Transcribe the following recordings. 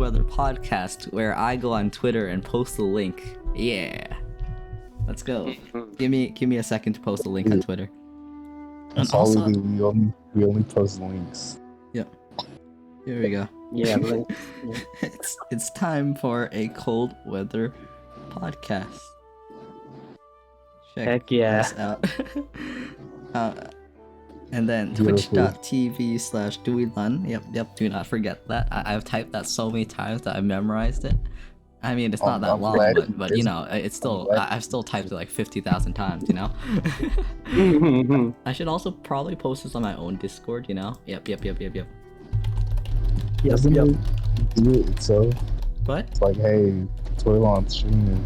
Weather podcast, where I go on Twitter and post the link. Yeah, let's go. Give me a second to post the link on Twitter. That's And all also, we only post links. Yep. Here we go. Yeah, links. It's time for a cold weather podcast. Check Heck yeah. this out. And then Beautiful. twitch.tv/DeweyLun. Yep, do not forget that. I've typed that so many times that I've memorized it. I mean, it's not that I'm long, glad but you know, it's still, I've still typed it like 50,000 times, you know? I should also probably post this on my own Discord, you know? Yep. Doesn't it do it itself? What? It's like, hey, Toilon streaming.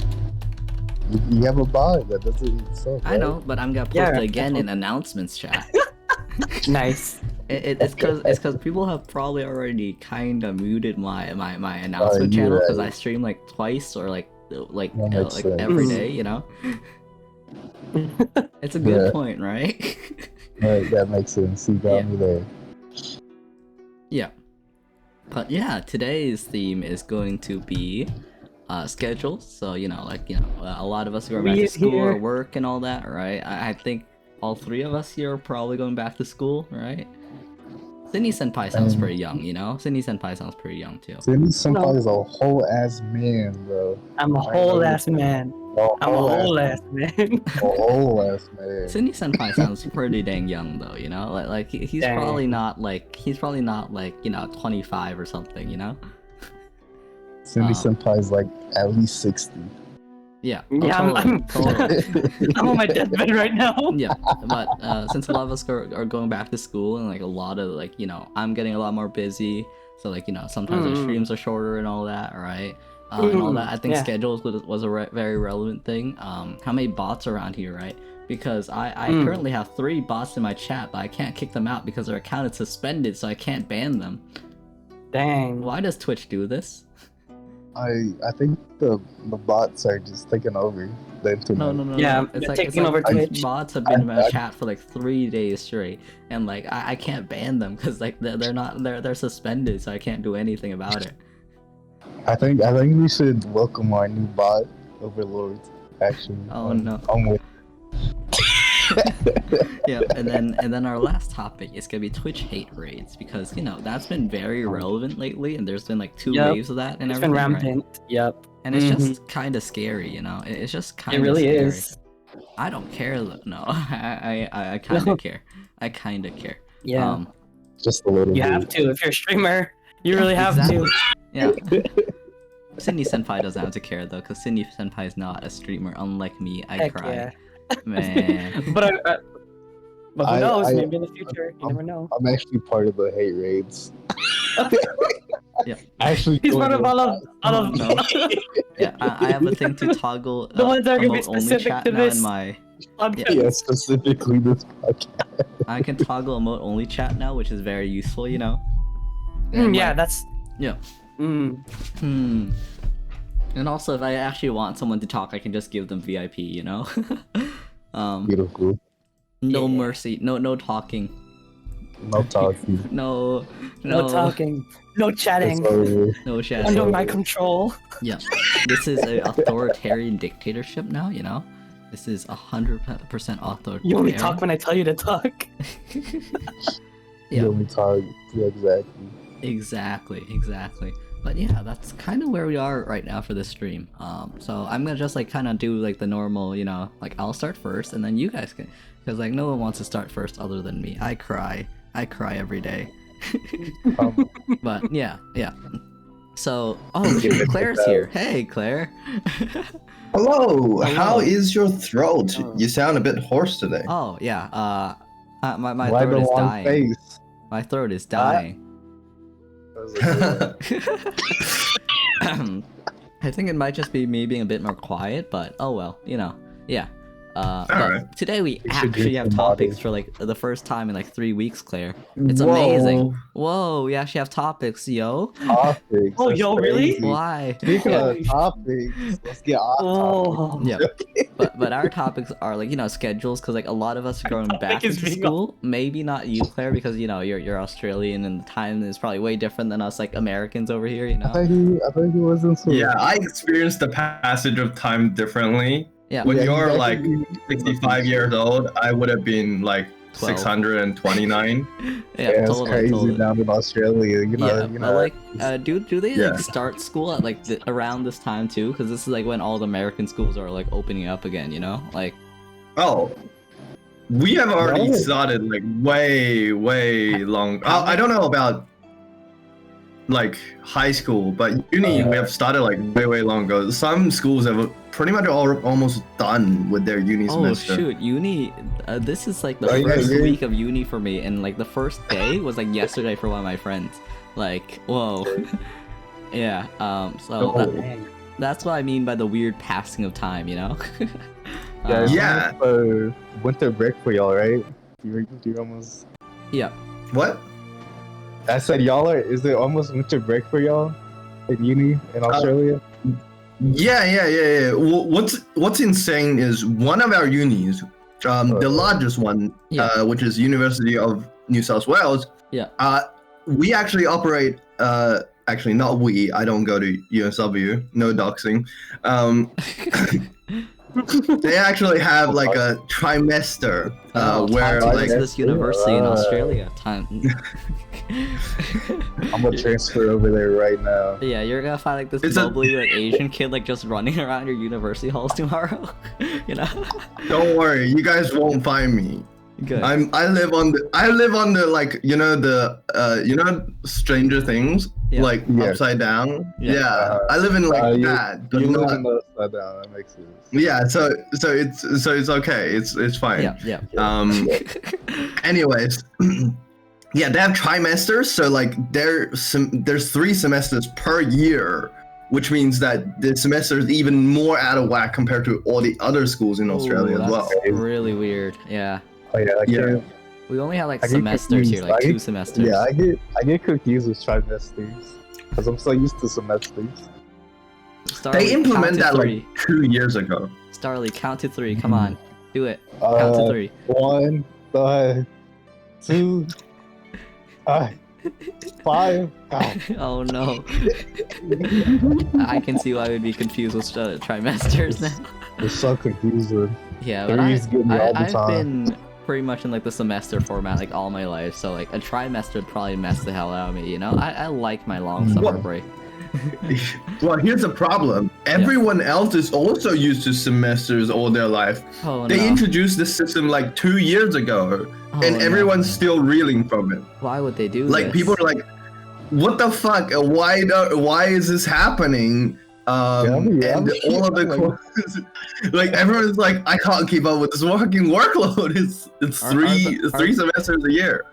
You have a bot that does it itself. I right? know, but I'm gonna post Yeah, it again in announcements chat. Nice. It's because people have probably already kind of muted my announcement you're channel because right. I stream like twice or like That makes sense. every day, you know. It's a good Yeah. point, right? Right, that makes sense. You got Yeah. me there. Yeah. But yeah, today's theme is going to be schedules. So you know, a lot of us go back to school or work and all that, right? I think all three of us here are probably going back to school, right? Sydney Senpai sounds pretty young, you know? Sydney Senpai sounds pretty young too. Sydney Senpai is a whole ass man, bro. I'm a whole ass man. I'm a whole ass man. A whole ass man. Sydney Senpai sounds pretty dang young though, you know? Like he's Dang. probably not like, you know, 25 or something, you know? Sydney Senpai is like at least 60. Yeah. Yeah, totally. I'm on my deathbed right now. Yeah, but since a lot of us are going back to school and like a lot of like, you know, I'm getting a lot more busy, so like, you know, sometimes our streams are shorter and all that, right? And all that. I think Yeah. schedules was a very relevant thing. How many bots are around here, right? Because I currently have 3 bots in my chat, but I can't kick them out because their account is suspended, so I can't ban them. Dang. Why does Twitch do this? I think the bots are just taking over the internet. No. Yeah, It's they're like, taking over Twitch. Bots have been in my chat for like 3 days straight, and like I can't ban them because like they're suspended, so I can't do anything about it. I think we should welcome our new bot overlords. Actually. Oh no. I'm with. Yeah, and then our last topic is gonna be Twitch hate raids because you know that's been very relevant lately, and there's been like 2 Yep. waves of that and It's been everything. Right? rampant. Yep. And it's just kind of scary, you know. It's just kind It of really scary. is. I don't care though. No, I kind of care. I kind of care. Yeah. Just a little You bit. have to if you're a streamer. You really have exactly. to. Yeah. Sydney Senpai doesn't have to care though, because Sydney Senpai is not a streamer. Unlike me, I Heck cry. yeah. Man. But who I- knows? I- Maybe in the future, you never know. I'm actually part of the hate raids. Yeah. Actually, He's part of all of No. Yeah, I have a thing to toggle The ones that are gonna be emote only specific chat to now this. in my. podcast. Yeah, specifically this podcast. I can toggle emote only chat now, which is very useful, you know. And, Yeah, like, that's. yeah. Mm. And also, if I actually want someone to talk, I can just give them VIP, you know. Beautiful. No Yeah. mercy, no talking, No talking. no No talking. No chatting. It's over. no chat. Under my control. Yeah, this is an authoritarian dictatorship now, you know. This is 100% authoritarian. You only talk when I tell you to talk. Yeah. You only talk. Yeah, exactly. Exactly. But yeah, that's kind of where we are right now for this stream. So I'm gonna just like kind of do like the normal, you know, like I'll start first and then you guys can, because like no one wants to start first other than me. I cry every day. But yeah. So shoot, Claire's here. Hey, Claire. Hello. How Hello. is your throat? Oh. You sound a bit hoarse today. Oh yeah. My Why throat the is long dying. face? My throat is dying. I think it might just be me being a bit more quiet, but oh well, you know. Yeah. But Alright. today we We should do actually have some topics modding. for like the first time in like 3 weeks, Claire. It's Whoa. amazing. Whoa, we actually have topics, yo. Topics. Oh, that's yo, really? crazy. Why? Speaking Yeah. of topics, let's get off Oh. Yeah. But our topics are like, you know, schedules, because like a lot of us are going topic back is into being school. Maybe not you, Claire, because you know you're Australian and the time is probably way different than us like Americans over here, you I know. thought he was in school. Yeah, I experienced the passage of time differently. Yeah. When Yeah, you're he's like actually- 65 years old, I would have been like 12. 629. Yeah, it's totally, crazy totally. down in Australia. You know, Yeah, you but know. like, do they Yeah. like start school at like around this time too? Because this is like when all the American schools are like opening up again, you know? Like, Oh, we have already No. started like way long. I don't know about like high school, but uni we have started like way long ago. Some schools have pretty much almost done with their uni oh semester. shoot, uni. This is like the Oh, yeah, first yeah. week of uni for me, and like the first day was like yesterday for one of my friends. Like, whoa. Yeah. So Oh. that's what I mean by the weird passing of time, you know? Yeah, it's Yeah. almost, winter break for y'all, right? You're almost. Yeah. What? I said y'all are. Is it almost winter break for y'all in uni in Australia? Yeah. What's insane is one of our unis, the largest one, Yeah. which is University of New South Wales. Yeah. We actually operate. Actually, not we. I don't go to USW. No doxing. They actually have like a trimester where time to like go to this university in uh, Australia. Time. I'm gonna transfer over there right now. Yeah, you're gonna find like this It's a- bubbly like Asian kid like just running around your university halls tomorrow. You know? don't worry, you guys won't find me. Good. I live on the like you know Stranger Things, Yeah. like Yeah. upside down. Yeah. Yeah, I live in like you- that. But You live not, in the upside down. That makes sense. yeah, so it's okay. It's fine. yeah. Anyways, yeah, they have trimesters, so like there's 3 semesters per year, which means that the semester is even more out of whack compared to all the other schools in Australia Ooh, as well. that's really weird. Yeah. Oh yeah, I Yeah. can't. We only have like I get semesters here, confused. like I 2 get- semesters. Yeah, I get confused with trimesters because I'm so used to semesters. Starly, They count implement to that 3. like 2 years ago. Starly, count to 3. Come on, do it. Count to 3. 1, 2, 5. Oh no. I can see why we'd be confused with trimesters now. It's so confusing. Yeah, but Threes get me all the I've time. been pretty much in like the semester format like all my life, so like a trimester would probably mess the hell out of me, you know? I like my long summer What? break. Well, here's the problem. Everyone else is also used to semesters all their life. Oh They no. introduced this system like 2 years ago, Oh, and no. everyone's still reeling from it. Why would they do Like this? people are like, "What the fuck? Why is this happening?" And all of the courses, like everyone's like, "I can't keep up with this fucking workload." It's Are- three are the- three semesters a year.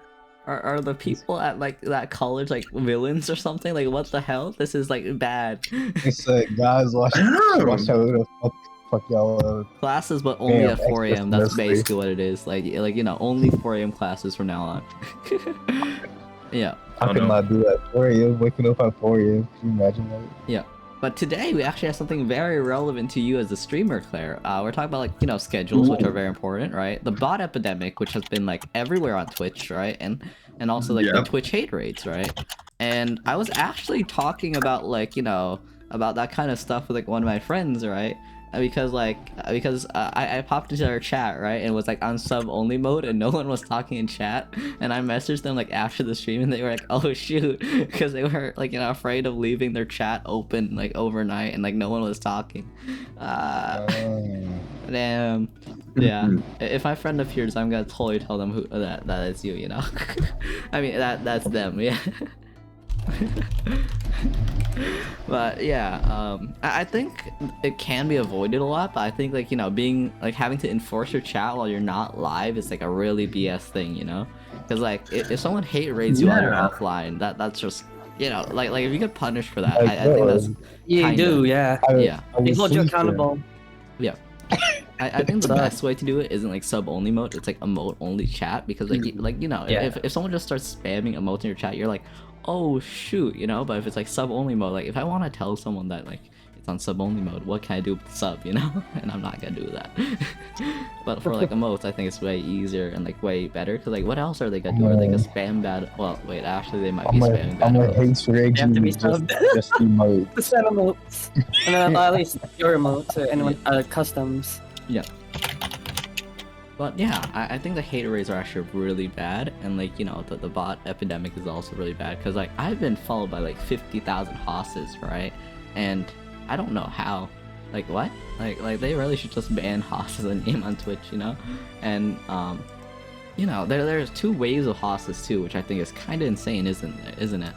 Are the people at like that college like villains or something? Like what the hell? This is like bad. It's like, guys, watch I don't know. how the fuck y'all up. Classes, but only Damn, at 4 extra a.m. That's semester. basically what it is. Like you know, only 4 a.m. classes from now on. Yeah. I Oh, could no. not do that. 4 a.m. waking up at 4 a.m. Can you imagine that? But today we actually have something very relevant to you as a streamer, Claire. We're talking about like, you know, schedules, which are very important, right? The bot epidemic, which has been like everywhere on Twitch, right? And also like the Yep. Twitch hate rates, right? And I was actually talking about like, you know, about that kind of stuff with like one of my friends, right? Because I popped into their chat, right, and was like on sub only mode and no one was talking in chat, and I messaged them like after the stream and they were like, oh shoot, because they were like, you know, afraid of leaving their chat open like overnight and like no one was talking. Damn. Yeah. If my friend appears, I'm gonna totally tell them who that is you, you know. I mean that's them, yeah. But yeah, I think it can be avoided a lot, but I think like, you know, being like having to enforce your chat while you're not live is like a really BS thing, you know? Because like if someone hate rates you while you're Yeah. offline, that's just, you know, like if you get punished for that, Like, I think that's Yeah, you Kinda. do, yeah. yeah. They hold you accountable. I think the Sup? best way to do it isn't like sub only mode. It's like emote only chat because like you know Yeah. if someone just starts spamming emotes in your chat, you're like, oh shoot, you know. But if it's like sub only mode, like if I want to tell someone that like it's on sub only mode, what can I do with the sub, you know? And I'm not gonna do that. But for like emotes, I think it's way easier and like way better because like what else are they gonna do? Are they gonna spam bad? Well, wait, actually they might be spamming bad. I'm like, emotes. hey, for have to be just subbed. emote. The set emotes. And then at least your emotes or anyone customs. But yeah, I think the hate rates are actually really bad, and like you know the bot epidemic is also really bad because like I've been followed by like 50,000 hosses, right? And I don't know how, like what? Like they really should just ban hosses and name on Twitch, you know? And you know there's two waves of hosses too, which I think is kind of insane, isn't it?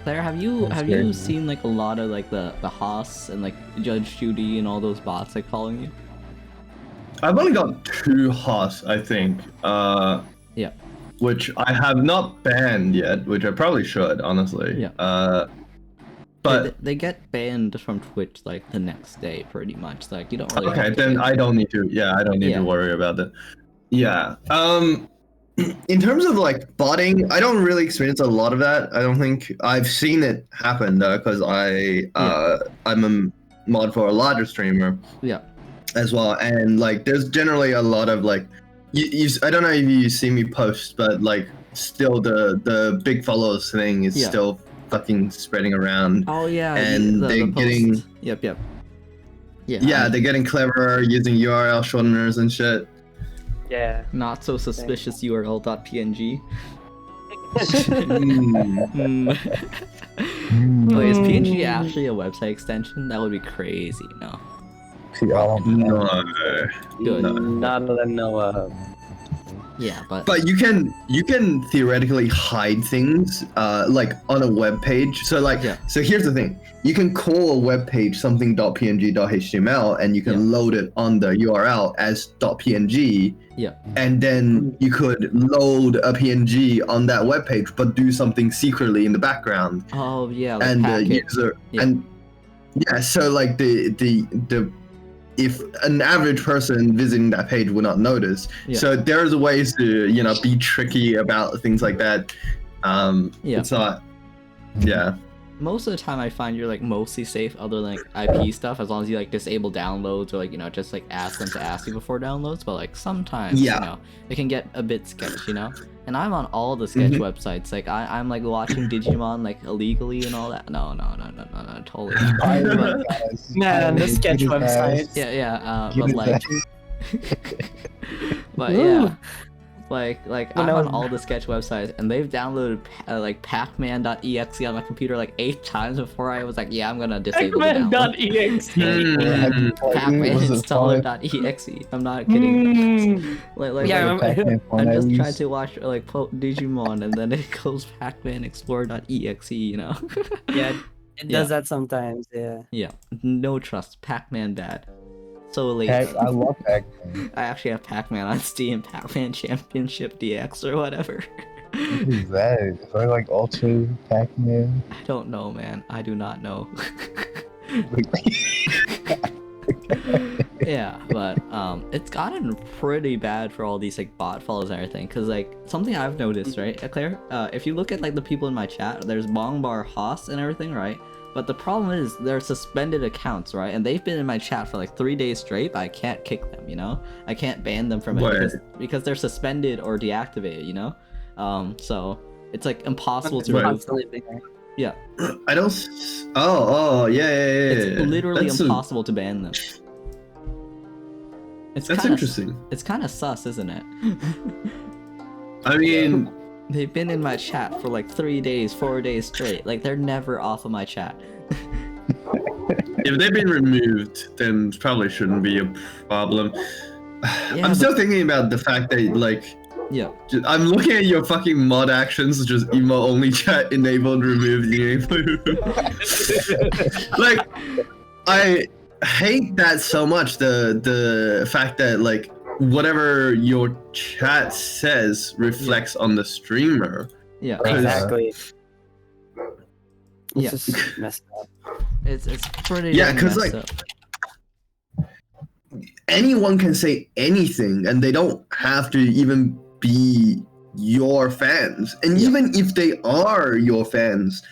Claire, have you seen like a lot of like the hosts and like Judge Judy and all those bots like following you? I've only got 2 hosts, I think. Yeah. Which I have not banned yet, which I probably should, honestly. Yeah. But they get banned from Twitch like the next day, pretty much. Like you don't really. okay, have to then do I don't need to. Yeah, I don't need to worry about that. Yeah. In terms of like botting, I don't really experience a lot of that. I don't think I've seen it happen because I'm a mod for a larger streamer. Yeah. As well, and like there's generally a lot of like you I don't know if you see me post, but like still the big followers thing is still fucking spreading around. Oh yeah, and they're getting Yep. Yeah, they're getting clever using URL shorteners and shit. Yeah. Not so suspicious URL.png. Wait, is PNG actually a website extension? That would be crazy, no? See, I don't know. No. Good. None of them know. Yeah, but you can theoretically hide things like on a web page. So like so here's the thing. You can call a web page something .png.html and you can load it on the URL as .png. Yeah. And then you could load a PNG on that web page but do something secretly in the background. Oh yeah, like and the packet. user and so like the if an average person visiting that page would not notice. So there's ways to, you know, be tricky about things like that. It's not, Most of the time I find you're like mostly safe other than like IP stuff, as long as you like disable downloads or like, you know, just like ask them to ask you before downloads. But like sometimes, you know, it can get a bit sketch, you know? And I'm on all the sketch websites. Like I'm like watching Digimon like illegally and all that. No, totally. Man, the sketch website. But like, but yeah, like I'm on all the sketch websites, and they've downloaded like Pacman.exe on my computer like 8 times before I was like, yeah, I'm gonna disable the download. Pacmaninstaller.exe. I'm not kidding. I'm just trying to watch like Digimon, and then it goes Pacman Explorer.exe. You know. Yeah, it does that sometimes. Yeah. No trust. Pacman bad. So late. I love Pac-Man. I actually have Pac-Man on Steam, Pac-Man Championship DX or whatever. What is that? Is that like Ultra Pac-Man? I don't know, man. I do not know. Yeah, but it's gotten pretty bad for all these like bot follows and everything. Cause like something I've noticed, right, Claire? If you look at like the people in my chat, there's Bongbar Haas and everything, right? But the problem is they're suspended accounts, right? And they've been in my chat for like 3 days straight, but I can't kick them, you know? I can't ban them from it because they're suspended or deactivated, you know? So it's like impossible to remove. Yeah. I don't. Oh, yeah. It's literally impossible to ban them. That's interesting. It's kind of sus, isn't it? I mean. They've been in my chat for like 3 days, 4 days straight. Like they're never off of my chat. If they've been removed, then it probably shouldn't be a problem. I'm still thinking about the fact that like, I'm looking at your fucking mod actions, just emo only chat enabled, removed, like, I hate that so much. The fact that like whatever your chat says reflects on the streamer. Yeah, exactly. It's just messed up. It's pretty because messed like up. anyone can say anything, and they don't have to even be your fans. And even if they are your fans,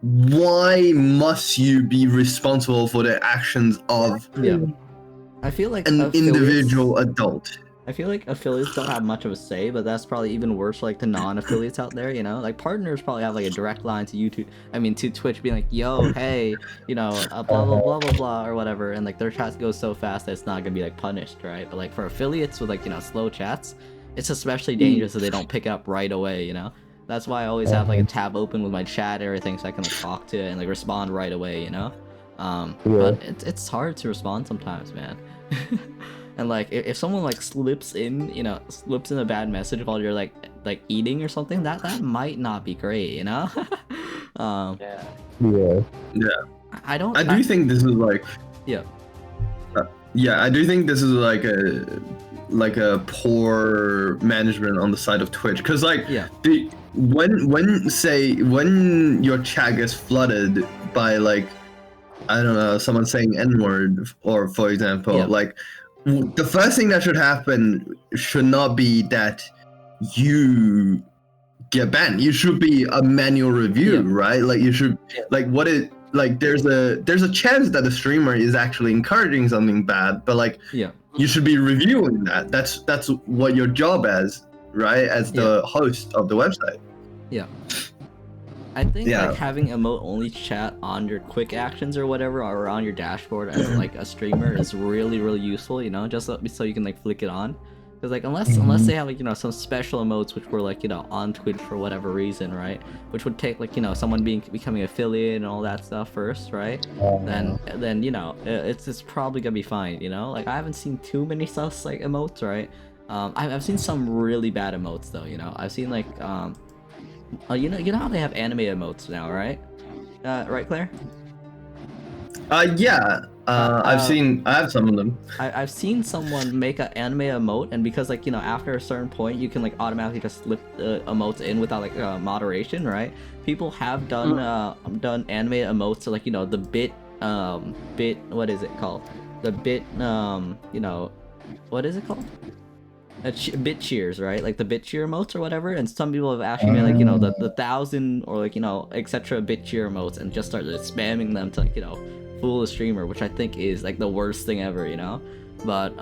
why must you be responsible for the actions of I feel like an affiliates- individual adult? I feel like affiliates don't have much of a say, but that's probably even worse for like the non-affiliates out there, you know? Like partners probably have like a direct line to YouTube, to Twitch being like, yo, hey, blah, blah, blah, blah, blah, or whatever, and like their chats go so fast that it's not gonna be like punished, right? But like for affiliates with like, slow chats, it's especially dangerous if they don't pick it up right away, you know? That's why I always have like a tab open with my chat and everything so I can like talk to it and like respond right away, you know? But it's hard to respond sometimes, man. And like if someone like slips in a bad message while you're like eating or something, that might not be great, you know? I do think this is like I do think this is like a poor management on the side of Twitch, because like when your chat gets flooded by like, I don't know, someone saying N-word, or for example, like the first thing that should happen should not be that you get banned. You should be a manual review, right? Like you should like there's a chance that the streamer is actually encouraging something bad, but like you should be reviewing that. That's what your job as, right? As the host of the website. I think like having emote only chat on your quick actions or whatever, or on your dashboard as like a streamer is really useful, just so you can like flick it on. Because like unless they have like some special emotes which were like on Twitch for whatever reason, right? Which would take like someone becoming affiliate and all that stuff first, right? Then it's probably gonna be fine, Like I haven't seen too many sus like emotes, right? I've seen some really bad emotes though, I've seen like you know how they have anime emotes now, right? Right, Claire? I have some of them. I've seen someone make an anime emote, and because like after a certain point you can like automatically just slip emotes in without like moderation, right? People have done anime emotes, so like the bit what is it called? The bit what is it called? Bit cheers, right? Like the bit cheer emotes or whatever. And some people have actually made like the 1,000 or like etc. bit cheer emotes and just started spamming them to like fool the streamer, which I think is like the worst thing ever, But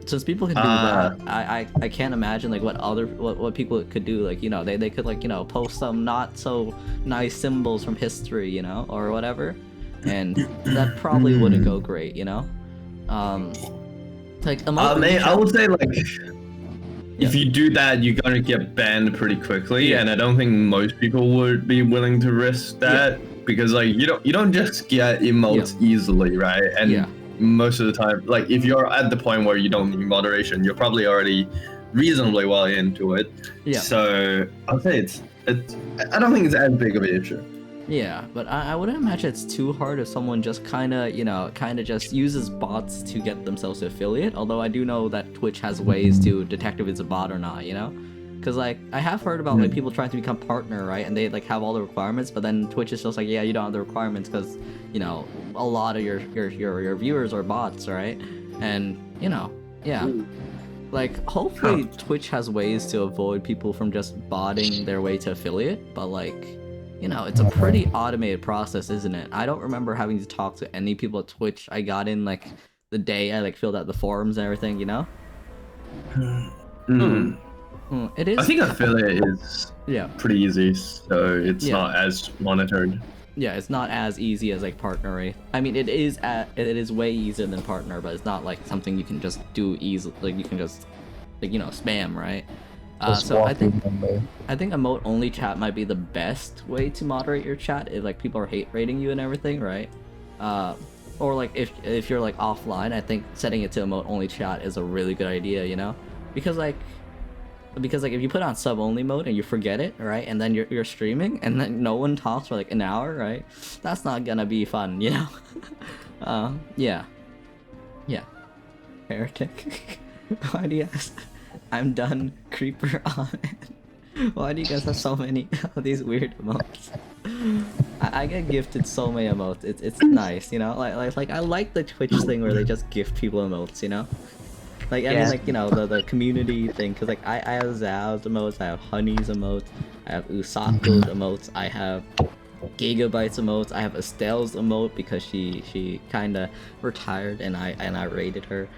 since people can do that, I can't imagine like what people could do. Like they could like post some not so nice symbols from history, or whatever, and that probably wouldn't go great, like I would say like if you do that, you're gonna get banned pretty quickly, and I don't think most people would be willing to risk that, because like you don't just get emotes easily, right? And most of the time, like if you're at the point where you don't need moderation, you're probably already reasonably well into it. So I'll say it's I don't think it's as big of an issue. Yeah, but I wouldn't imagine it's too hard if someone just kind of just uses bots to get themselves to affiliate, although I do know that Twitch has ways to detect if it's a bot or not, Because like I have heard about like people trying to become partner, right? And they like have all the requirements, but then Twitch is just like, yeah, you don't have the requirements because, a lot of your viewers are bots, right? And, like hopefully Twitch has ways to avoid people from just botting their way to affiliate, but like it's a pretty automated process, isn't it? I don't remember having to talk to any people at Twitch. I got in like the day I like filled out the forums and everything, It is. I think affiliate is pretty easy, so it's not as monitored. Yeah, it's not as easy as like partner, right? I mean, it is way easier than partner, but it's not like something you can just do easily. Like you can just like spam, right? So I think emote only chat might be the best way to moderate your chat if like people are hate rating you and everything, right? Or like if you're like offline, I think setting it to emote only chat is a really good idea, because like if you put on sub only mode and you forget it, right, and then you're streaming and then no one talks for like an hour, right? That's not gonna be fun, yeah. Heretic. Why do you ask? I'm done, creeper on. Why do you guys have so many of these weird emotes? I get gifted so many emotes. It's nice, like I like the Twitch thing where they just gift people emotes, Like I mean, Yeah. like the community thing. Cause like I have Zhao's emotes, I have Honey's emotes, I have Usako's emotes, I have Gigabyte's emotes, I have Estelle's emote because she kind of retired and I raided her.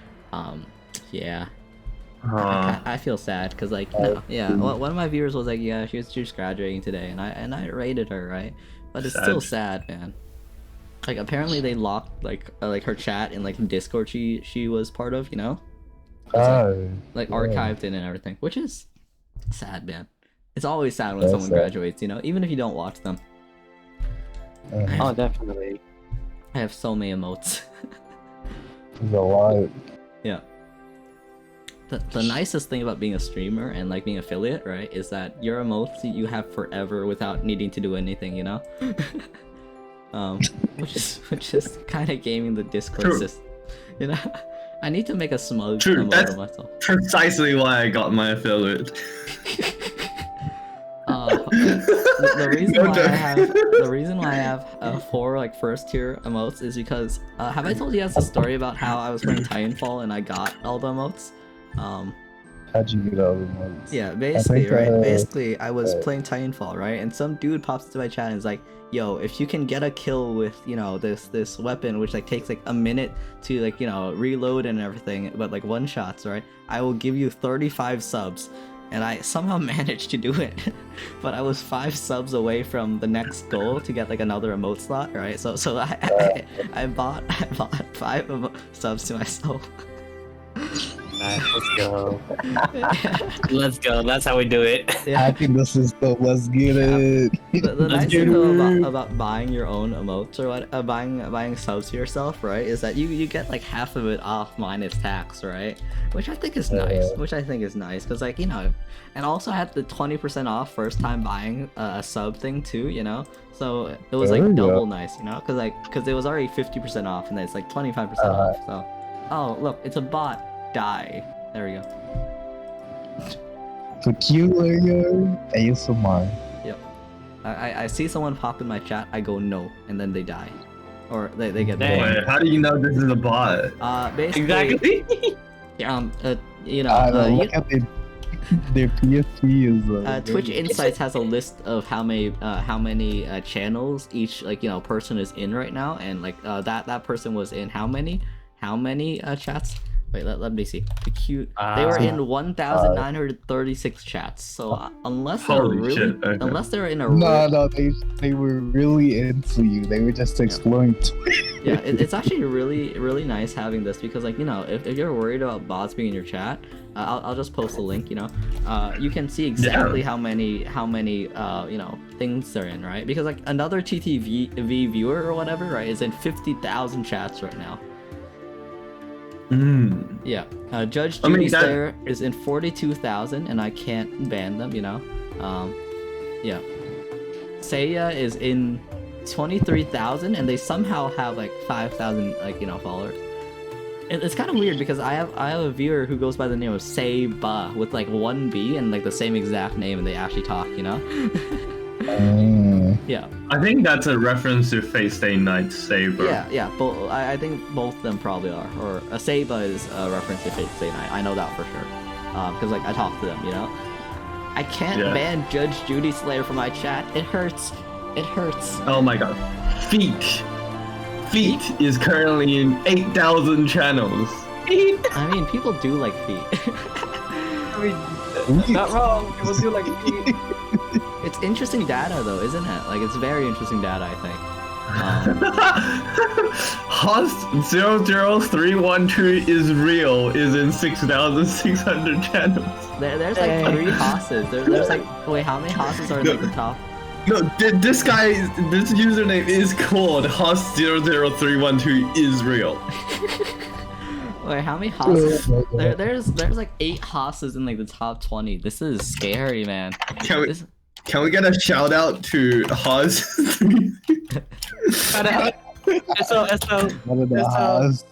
Yeah. I feel sad because like one of my viewers was like, yeah, she was graduating today, and I rated her, right? But it's still sad, man. Like apparently they locked like her chat in like Discord she was part of, you know? Like archived it and everything, which is sad, man. It's always sad when That's someone sad. graduates, you know, even if you don't watch them. Oh, definitely. I have so many emotes. There's a lot. Yeah. The nicest thing about being a streamer and like being affiliate, right, is that your emotes you have forever without needing to do anything, you know? Which is kind of gaming the Discord True. system, you know? I need to make a smug True, emote that's- of myself. Precisely why I got my affiliate. The reason why I have 4 like first tier emotes is because have I told you guys the story about how I was playing Titanfall and I got all the emotes? How'd you get all the ones? Yeah, basically, think, right? Basically, I was playing Titanfall, right? And some dude pops into my chat and is like, "Yo, if you can get a kill with, this weapon, which like takes like a minute to like, reload and everything, but like one shots, right? I will give you 35 subs." And I somehow managed to do it, but I was 5 subs away from the next goal to get like another emote slot, right? So I bought 5 subs to myself. Nice, let's go. Let's go. That's how we do it. I think this is the let's get it. The nice thing though about buying your own emotes or what, buying subs to yourself, right, is that you get like half of it off minus tax, right? Which I think is nice. Because like and also I had the 20% off first time buying a sub thing too, So it was There like you go. double nice, because it was already 50% off and then it's like 25% off. So oh look, it's a bot. Die. There we go. Peculiar ASMR. Yep. I see someone pop in my chat, I go no, and then they die. Or they get Dang. banned. Wait, how do you know this is a bot? Basically, Exactly. Look at their PSP is. Twitch Insights has a list of how many channels each person is in right now, and that person was in how many chats? Wait, let me see. They were in 1,936 chats. So unless they're Holy really, shit, okay. unless they're in a No, they were really into you. They were just exploring. yeah, it's actually really nice having this because if you're worried about bots being in your chat, I'll just post a link. You can see exactly how many things they're in, right? Because like another TTV viewer or whatever, right, is in 50,000 chats right now. Yeah, Judge Judy Slayer is in 42,000 and I can't ban them, yeah. Seiya is in 23,000 and they somehow have like 5,000 followers. It's kind of weird because I have a viewer who goes by the name of Seiba with like 1 B and like the same exact name and they actually talk, Yeah. I think that's a reference to Fate Stay Night Saber. Yeah. I think both of them probably are. Or a Seiba is a reference to Fate Stay Night. I know that for sure. Because like I talk to them, I can't ban Judge Judy Slayer from my chat. It hurts. Oh my god. Feet is currently in 8,000 channels. I mean, people do like feet. Not wrong. People do like feet. It's interesting data though, isn't it? Like it's very interesting data, I think. Host 00312 is real is in 6,600 channels. There's like 3 hosses. There's like wait, how many hosses are in like the top? No, this username is called Host 00312 is real. Wait, how many hosses? There's like 8 hosses in like the top 20. This is scary, man. Can we get a shout out to Haas? Shout out. So. One of the highs.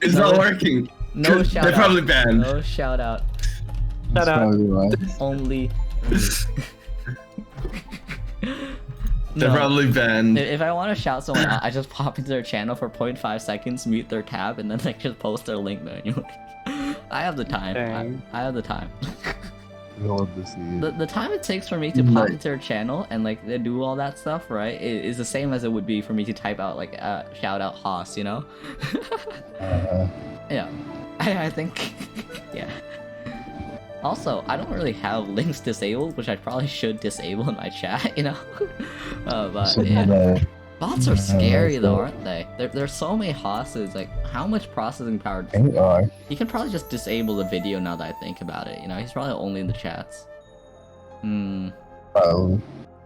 It's not working. No shout out. They're probably banned. No shout out. That's probably right. Only. They're probably banned. If I want to shout someone out, I just pop into their channel for 0.5 seconds, mute their tab, and then like just post their link manually. I have the time. Dang. I have the time. You want to see it. The time it takes for me to pop into their channel and like they do all that stuff, right, is the same as it would be for me to type out like shout out Haas, you know? Yeah, I think, yeah. Also, I don't really have links disabled, which I probably should disable in my chat, you know? But yeah. Bots are scary though, aren't they? There's so many Hosses, like, how much processing power does They are. You can probably just disable the video now that I think about it, you know? He's probably only in the chats. Probably.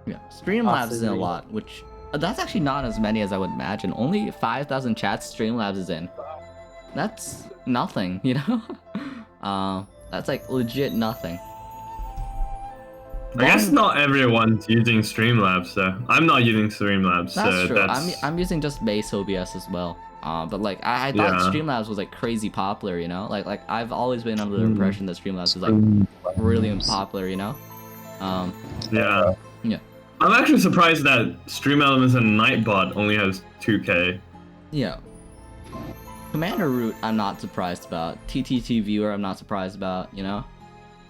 Yeah, Streamlabs is in a lot, which... that's actually not as many as I would imagine. Only 5,000 chats Streamlabs is in. That's nothing, you know? That's like legit nothing. I guess not everyone's using Streamlabs, so I'm not using Streamlabs. That's so true. That's... I'm using just base OBS as well. But like I thought Streamlabs was like crazy popular, you know? Like I've always been under the impression that Streamlabs is like really unpopular, you know? Yeah. Yeah. I'm actually surprised that Stream Elements and Nightbot only has 2K. Yeah. Commander Root, I'm not surprised about. TTT Viewer, I'm not surprised about, you know?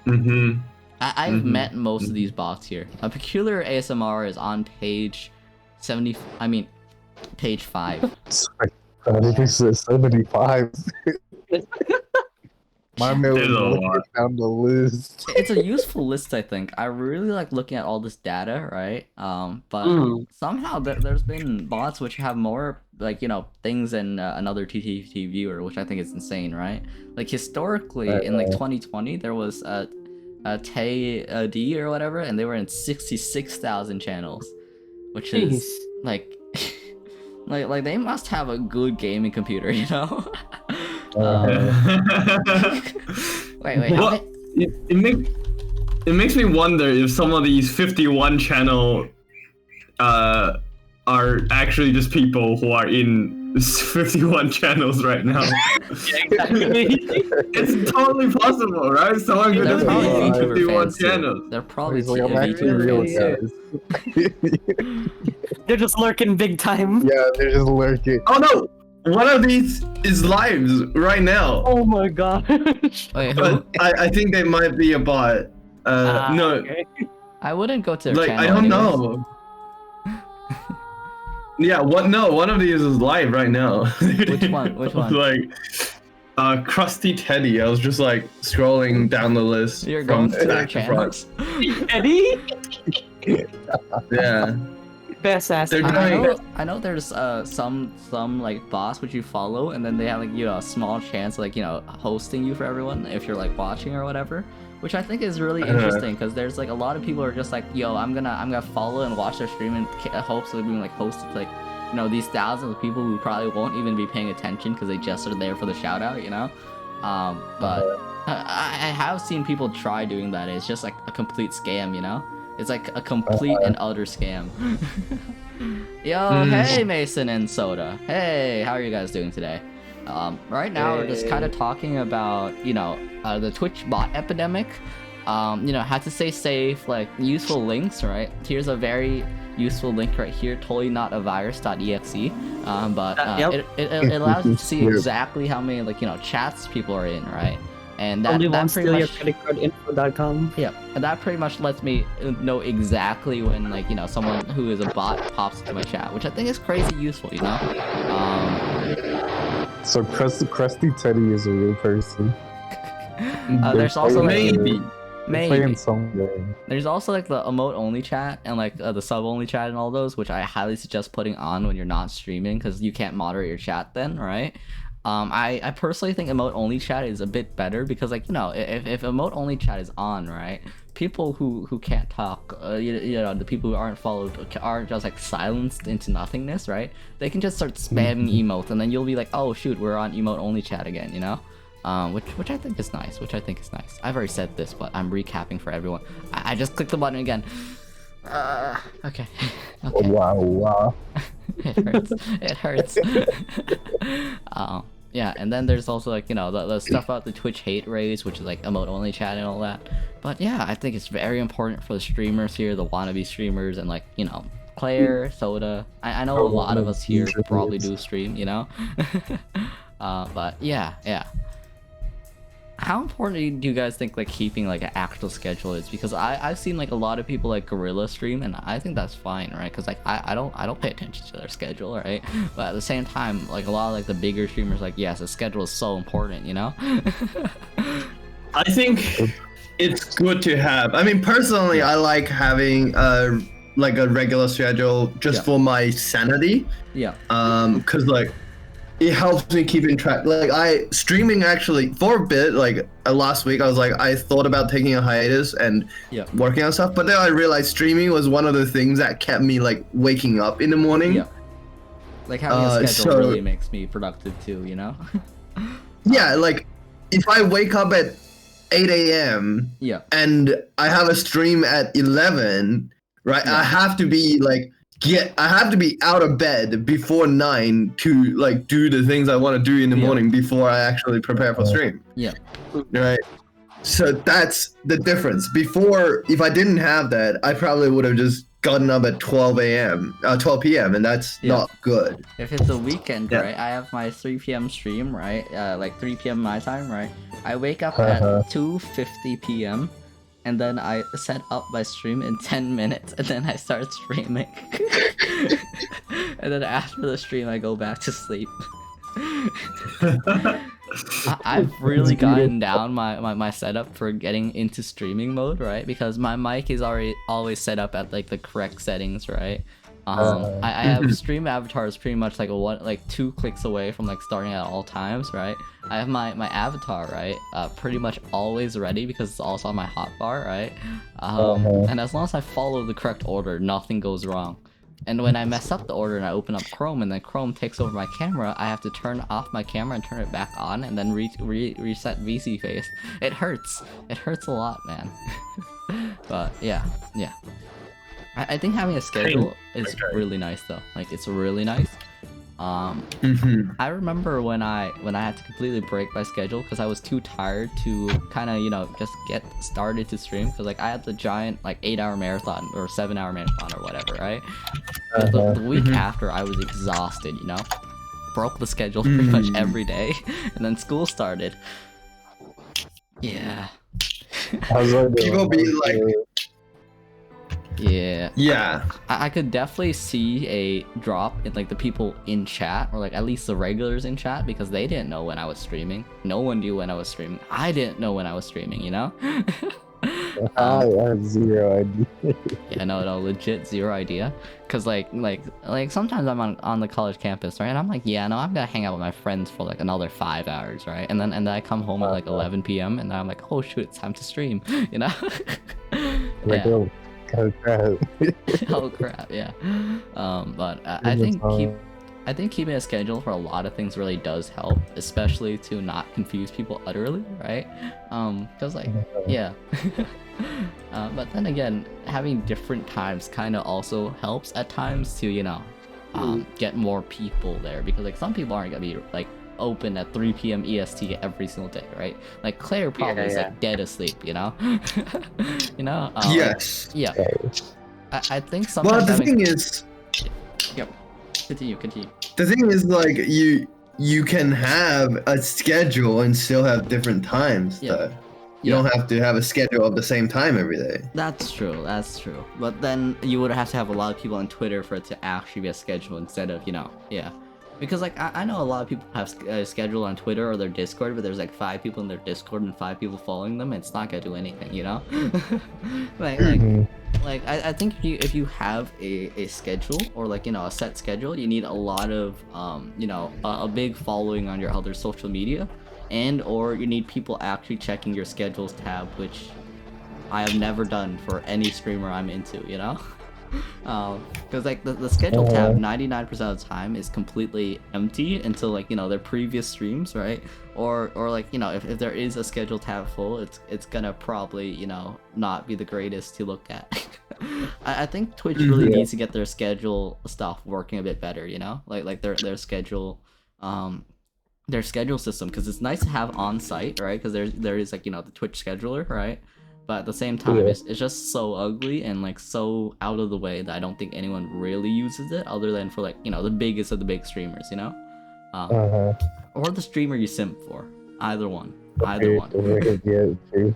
Mm-hmm. I've met most of these bots here. A Peculiar ASMR is on page 70... I mean, page 5. Sorry. This is 75. My man was There's a looking lot. down the list. It's a useful list, I think. I really like looking at all this data, right? But somehow there's been bots which have more, like, you know, things than another TTT viewer, which I think is insane, right? Like, historically, in, like, 2020, there was a Tay or whatever, and they were in 66,000 channels, which is, like, like they must have a good gaming computer, you know? Wait, Well, it makes me wonder if some of these 51 channel are actually just people who are in 51 channels right now. It's totally possible, right? Someone could They're just probably be in VTuber 51 fans too. channels. They're probably He's like, I'm actually VTuber real, fans too. guys. They're just lurking big time. Yeah, they're just lurking. Oh no! One of these is lives right now. Oh my gosh. Wait, who? But I think they might be a bot. No, Okay. I wouldn't go to their like channel I don't anyways. know. Yeah, what? No, one of these is live right now. Which one? Which one? Like, Krusty Teddy. I was just like scrolling down the list. You're from going to their back to front. channels? Eddie? Yeah. Best ass. They're I doing- know, I know there's some like bots which you follow, and then they have, like, you know, a small chance, like, you know, hosting you for everyone if you're like watching or whatever, which I think is really interesting, because there's like a lot of people are just like, yo, I'm gonna follow and watch their stream in hopes of being like hosted to, like, you know, these thousands of people who probably won't even be paying attention because they just are there for the shout out, you know. But I have seen people try doing that. It's just like a complete scam, you know. It's like a complete and utter scam. Yo, hey Mason and Soda. Hey, how are you guys doing today? Right now we're just kind of talking about, you know, the Twitch bot epidemic. You know, how to stay safe, like useful links, right? Here's a very useful link right here, totally not a virus.exe. But it allows you to see exactly how many, like, you know, chats people are in, right? And that, Only that one pretty steal your much, credit card info.com. yeah, and that pretty much lets me know exactly when, like, you know, someone who is a bot pops into my chat, which I think is crazy useful, you know? So Krusty Teddy is a real person. There's also like, Maybe. Playing some game. There's also like the emote only chat and like the sub only chat and all those, which I highly suggest putting on when you're not streaming, because you can't moderate your chat then, right? I personally think emote only chat is a bit better because, like, you know, if emote only chat is on, right, people who can't talk, you know, the people who aren't followed aren't just like silenced into nothingness, right? They can just start spamming emotes, and then you'll be like, oh shoot, we're on emote only chat again, you know? Which I think is nice. I've already said this, but I'm recapping for everyone. I just clicked the button again. Okay. Okay. Wow. It hurts. Yeah, and then there's also, like, you know, the stuff about the Twitch hate raise, which is like emote only chat and all that. But yeah, I think it's very important for the streamers here, the wannabe streamers, and, like, you know, Claire, Soda. I know a lot of us here probably do stream, you know. But yeah. how important do you guys think like keeping like an actual schedule is? Because I've seen like a lot of people like gorilla stream, and I think that's fine, right? Because like I don't pay attention to their schedule, right? But at the same time, like a lot of like the bigger streamers, like yes, the schedule is so important, you know. I think it's good to have. I mean, personally, I like having like a regular schedule just for my sanity. Yeah. Cause like it helps me keep in track. Like streaming actually for a bit, like last week, I was like, I thought about taking a hiatus and working on stuff, but then I realized streaming was one of the things that kept me like waking up in the morning. Yeah. Like having a schedule really makes me productive too, you know? Yeah, like if I wake up at 8 a.m. and I have a stream at 11, right? I have to be like I have to be out of bed before 9 to like do the things I want to do in the morning before I actually prepare for stream. Yeah. Right. So that's the difference. Before, if I didn't have that, I probably would have just gotten up at 12 p.m. and that's not good. If it's a weekend, right? I have my 3 p.m. stream, right? Like 3 p.m. my time, right? I wake up at 2:50 p.m. and then I set up my stream in 10 minutes, and then I start streaming. And then after the stream, I go back to sleep. I've really gotten down my setup for getting into streaming mode, right? Because my mic is always set up at like the correct settings, right? I have stream avatars pretty much like 2 clicks away from like starting at all times, right? I have my avatar, right? Pretty much always ready because it's also on my hotbar, right? And as long as I follow the correct order, nothing goes wrong. And when I mess up the order and I open up Chrome and then Chrome takes over my camera, I have to turn off my camera and turn it back on and then reset VC face. It hurts. It hurts a lot, man. But yeah. I think having a schedule is really nice though. Like it's really nice. I remember when I had to completely break my schedule because I was too tired to kind of just get started to stream, because like I had the giant like 8-hour marathon or 7-hour marathon or whatever, right? The week after I was exhausted, broke the schedule pretty much every day, and then school started. Yeah. People be like, yeah. I could definitely see a drop in like the people in chat, or like at least the regulars in chat, because they didn't know when I was streaming. No one knew when I was streaming. I didn't know when I was streaming, I have zero idea. Yeah, no, legit zero idea. Cause like sometimes I'm on the college campus, right? And I'm like, I'm gonna hang out with my friends for like another 5 hours, right? And then I come home at like 11 p.m. and I'm like, oh shoot, it's time to stream, Like, oh crap. Oh crap, yeah. But I think keeping a schedule for a lot of things really does help, especially to not confuse people utterly, right? Because like, but then again, having different times kind of also helps at times to get more people there, because like some people aren't gonna be like open at 3 p.m. EST every single day, right? Like Claire probably is like dead asleep, yes. Yeah. I think sometimes. Well, the thing is. Yep. Continue. The thing is, like, you can have a schedule and still have different times. Though. You don't have to have a schedule of the same time every day. That's true. But then you would have to have a lot of people on Twitter for it to actually be a schedule instead of, Because like I know a lot of people have a schedule on Twitter or their Discord, but there's like 5 people in their Discord and 5 people following them. It's not gonna do anything, I think if you have a schedule, or like a set schedule, you need a lot of a big following on your other social media, or you need people actually checking your schedules tab, which I have never done for any streamer I'm into, because like the schedule tab 99% of the time is completely empty until like their previous streams, right? Or like if there is a schedule tab full, it's gonna probably not be the greatest to look at. I think Twitch really needs to get their schedule stuff working a bit better, like their schedule system, because it's nice to have on site, right? Because there is like the Twitch scheduler, right? But at the same time, it's just so ugly and like so out of the way that I don't think anyone really uses it, other than for like the biggest of the big streamers, or the streamer you simp for. Either one. Either one. Yeah, true.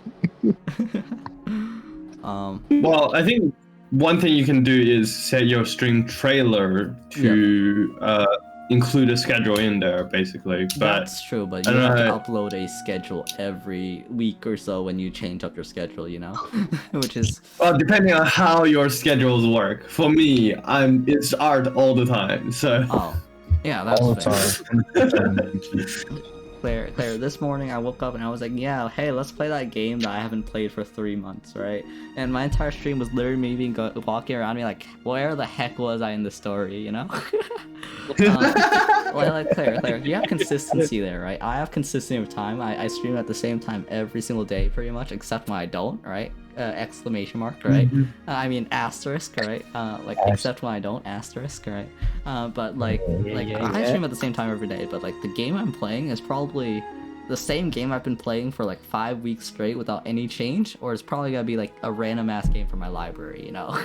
Well, I think one thing you can do is set your stream trailer to include a schedule in there, basically. But That's true, but you have to upload a schedule every week or so when you change up your schedule, you know? Which is... Well, depending on how your schedules work. For me, it's art all the time, so... Oh. Yeah, that's All fair. the time. Claire, this morning I woke up and I was like, yeah, hey, let's play that game that I haven't played for 3 months, right? And my entire stream was literally me being walking around me like, where the heck was I in the story, you know? Claire, you have consistency there, right? I have consistency of time. I stream at the same time every single day, pretty much, except when I don't, right? Exclamation mark, right? I mean asterisk, right? Except when I don't, asterisk, right? But I stream at the same time every day, but like the game I'm playing is probably the same game I've been playing for like 5 weeks straight without any change, or it's probably gonna be like a random ass game from my library, you know?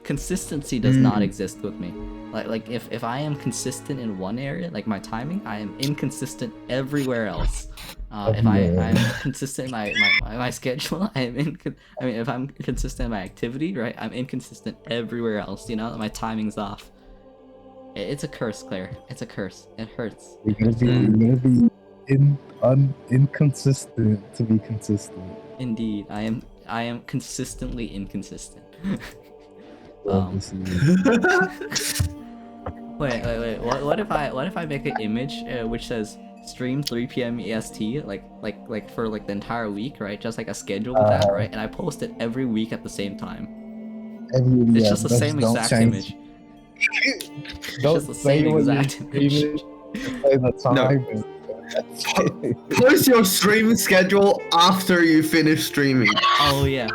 Consistency does not exist with me. Like if I am consistent in one area, like my timing, I am inconsistent everywhere else. If I'm consistent in my schedule, if I'm consistent in my activity, right, I'm inconsistent everywhere else, you know? My timing's off. It's a curse, Claire. It's a curse. It hurts. You're gonna be inconsistent to be consistent. Indeed, I am consistently inconsistent. Wait. What if I make an image which says stream 3 p.m. EST like for like the entire week, right? Just like a schedule with that, right? And I post it every week at the same time. It's just the same exact image. Don't just the same exact image. Play the time. Post your stream schedule after you finish streaming. Oh yeah.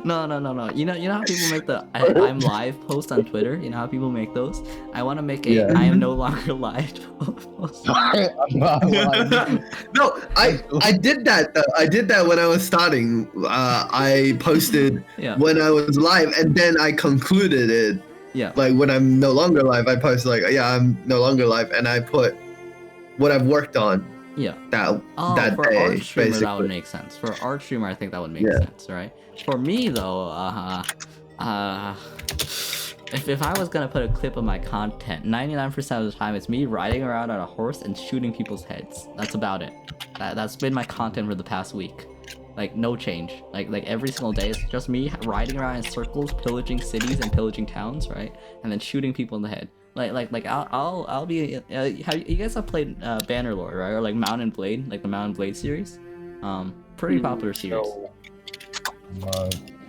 No. You know how people make the I'm live post on Twitter? You know how people make those? I want to make a I am no longer live post. I'm not lying. No, I did that. I did that when I was starting. I posted when I was live, and then I concluded it. Yeah. Like when I'm no longer live, I post like, I'm no longer live, and I put what I've worked on. Yeah. That for day, art streamer, basically. that would make sense. For art streamer, I think that would make sense, right? For me though, if I was gonna put a clip of my content, 99% of the time it's me riding around on a horse and shooting people's heads. That's about it. That's been my content for the past week. Like no change. Like every single day, it's just me riding around in circles, pillaging cities and pillaging towns, right? And then shooting people in the head. I'll be. You guys have played Bannerlord, right? Or like Mount and Blade, like the Mount and Blade series. Pretty popular series.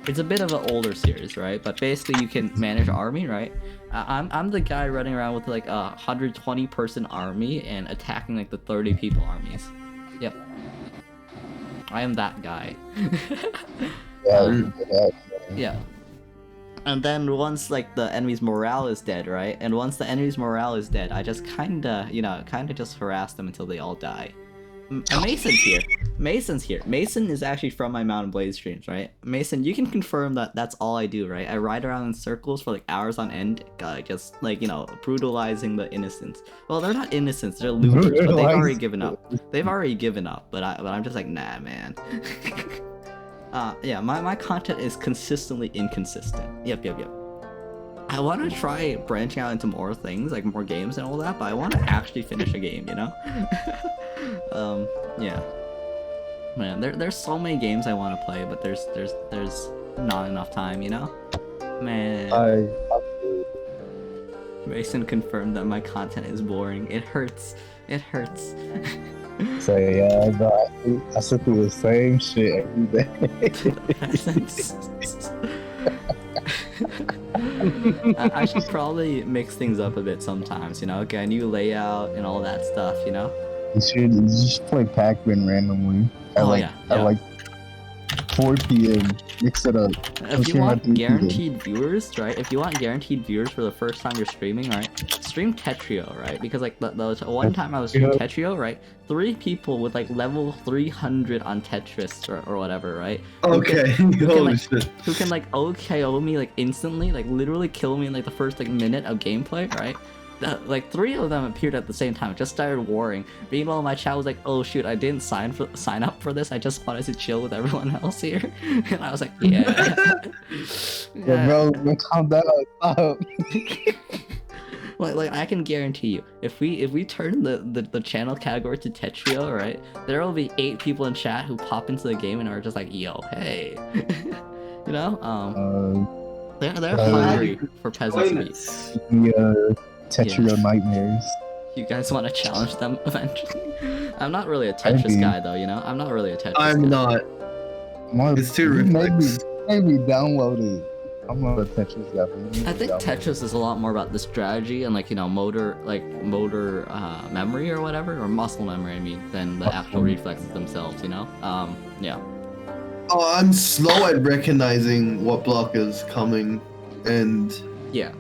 It's a bit of an older series, right? But basically, you can manage army, right? I'm the guy running around with like a 120 person army and attacking like the 30 people armies. Yep. I am that guy. Yeah. And then once like the enemy's morale is dead, right? And once the enemy's morale is dead, I just kinda just harass them until they all die. Mason's here. Mason is actually from my Mount and Blade streams, right? Mason, you can confirm that that's all I do, right? I ride around in circles for like hours on end, just like, brutalizing the innocents. Well, they're not innocents, they're looters, but they've already given up. But I'm just like, nah, man. My content is consistently inconsistent. Yep. I want to try branching out into more things, like more games and all that, but I want to actually finish a game, you know? Yeah. Man, there's so many games I want to play, but there's not enough time, you know? Man. Mason confirmed that my content is boring. It hurts. So yeah, I sit through the same shit every day. I should probably mix things up a bit sometimes, get a new layout and all that stuff, You should just play Pac-Man randomly at like 4 p.m. Mix it up. If you want guaranteed viewers, right? If you want guaranteed viewers for the first time you're streaming, right? Stream Tetrio, right? Because like the one time I was streaming Tetrio, right? 3 people with like level 300 on Tetris or whatever, right? Okay. Who can like OKO me like instantly, like literally kill me in like the first like minute of gameplay, right? like 3 of them appeared at the same time. It just started warring. Meanwhile, my chat was like, "Oh shoot, I didn't sign up for this. I just wanted to chill with everyone else here." And I was like, "Yeah." Yeah, bro, calm down. Stop. Like I can guarantee you, if we turn the channel category to Tetrio, right, there will be 8 people in chat who pop into the game and are just like, "Yo, hey," you know, they're hungry for peasants beats. Tetrio nightmares. You guys want to challenge them eventually? I'm not really a Tetris guy though, you know. I'm not really a Tetris. I'm guy. not. It's too reflex. Maybe download it. I'm not a Tetris guy. I think Tetris is a lot more about the strategy and like, you know, motor memory or whatever, or muscle memory, I mean, than the actual reflexes themselves, you know? Yeah. Oh, I'm slow at recognizing what block is coming and Yeah.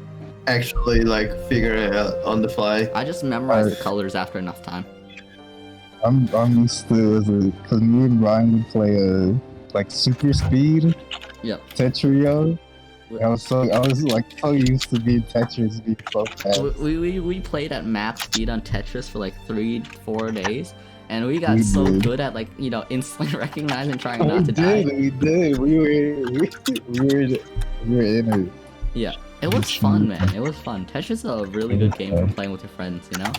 actually like figuring it out on the fly. I just memorize the colors after enough time. I'm used to because me and Ryan would play like super speed. Yep. Tetrio. I was so used to being Tetris being so fast. We played at map speed on Tetris for like 3-4 days, and we got so good at like, you know, instantly recognizing, trying not to die. We did. We were in it. Yeah, it was fun, man. It was fun. Tetris is a really good game for playing with your friends, you know?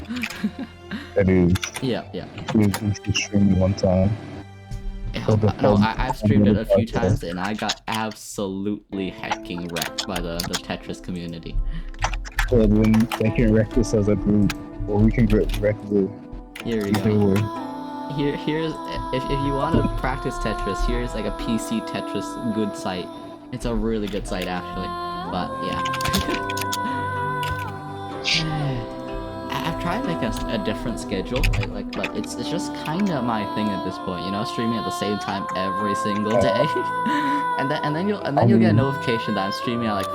It is. Yeah. We streamed one time. No, I've streamed it a few times and I got absolutely hecking wrecked by the Tetris community. Well, then they can wreck us as a group, or we can wreck the. Here we go. Here's if you want to practice Tetris, here's like a PC Tetris good site. It's a really good site actually, but yeah. I've tried to make a different schedule, right? but it's just kind of my thing at this point, you know, streaming at the same time every single day, and then you'll get a notification that I'm streaming at like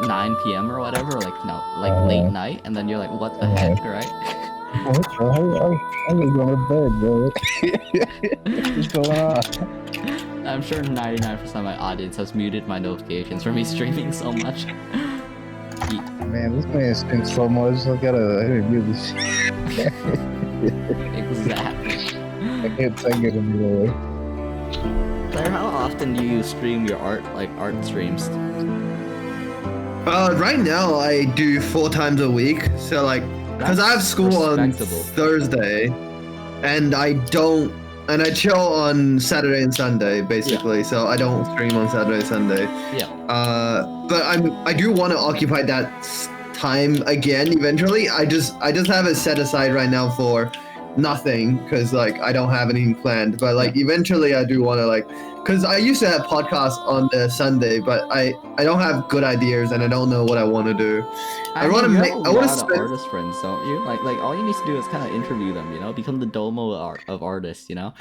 9 p.m. or whatever, or like, you know, like late night, and then you're like, what the heck, right? What the hell? I was going to bed, bro. What's going on? I'm sure 99% of my audience has muted my notifications for me streaming so much. Man, this man spends so much. I gotta do this. Exactly. I can't take it anymore. Claire, how often do you stream your art streams? Right now I do 4 times a week. So like, because I have school on Thursday, and I chill on Saturday and Sunday basically. Yeah. So I don't stream on Saturday and Sunday. Yeah. But I do want to occupy that time again eventually. I just have it set aside right now for nothing because like I don't have anything planned. But like eventually I do want to like, because I used to have podcasts on the Sunday, but I don't have good ideas and I don't know what I want to do. I want to spend artist friends, don't you? Like all you need to do is kind of interview them, you know, become the domo of artists, you know.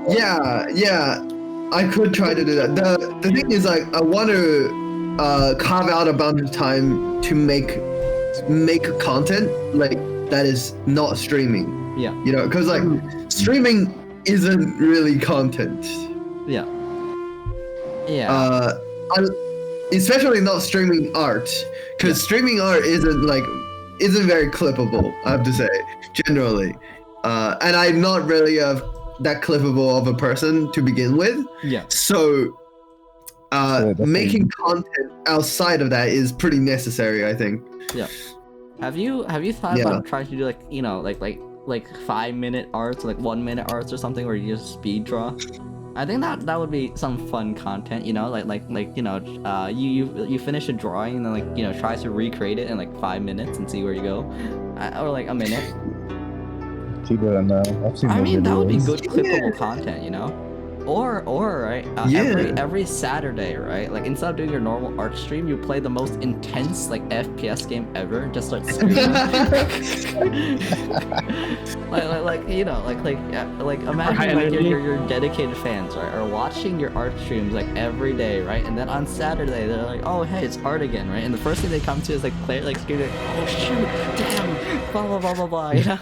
Yeah. I could try to do that. The thing is, like, I want to carve out a bunch of time to make content like that is not streaming. Yeah. You know, because like streaming isn't really content. Yeah. Especially not streaming art, because streaming art isn't very clippable. I have to say, generally, and I'm not really that clippable of a person to begin with. Yeah. So, making content outside of that is pretty necessary, I think. Yeah. Have you thought about trying to do like, you know, like 5-minute arts, or like 1-minute arts or something, where you just speed draw? I think that would be some fun content, you know, like you know, you finish a drawing and then like, you know, try to recreate it in like 5 minutes and see where you go, or like a minute. Keep it on now. I mean, that would be good clippable content, you know. Or right, every Saturday, right? Like instead of doing your normal art stream, you play the most intense like FPS game ever and just start screaming. like you know, like imagine like your dedicated fans, right, are watching your art streams like every day, right? And then on Saturday they're like, oh hey, it's art again, right? And the first thing they come to is like Claire, like screaming, oh shoot, damn, blah blah blah blah blah, you know?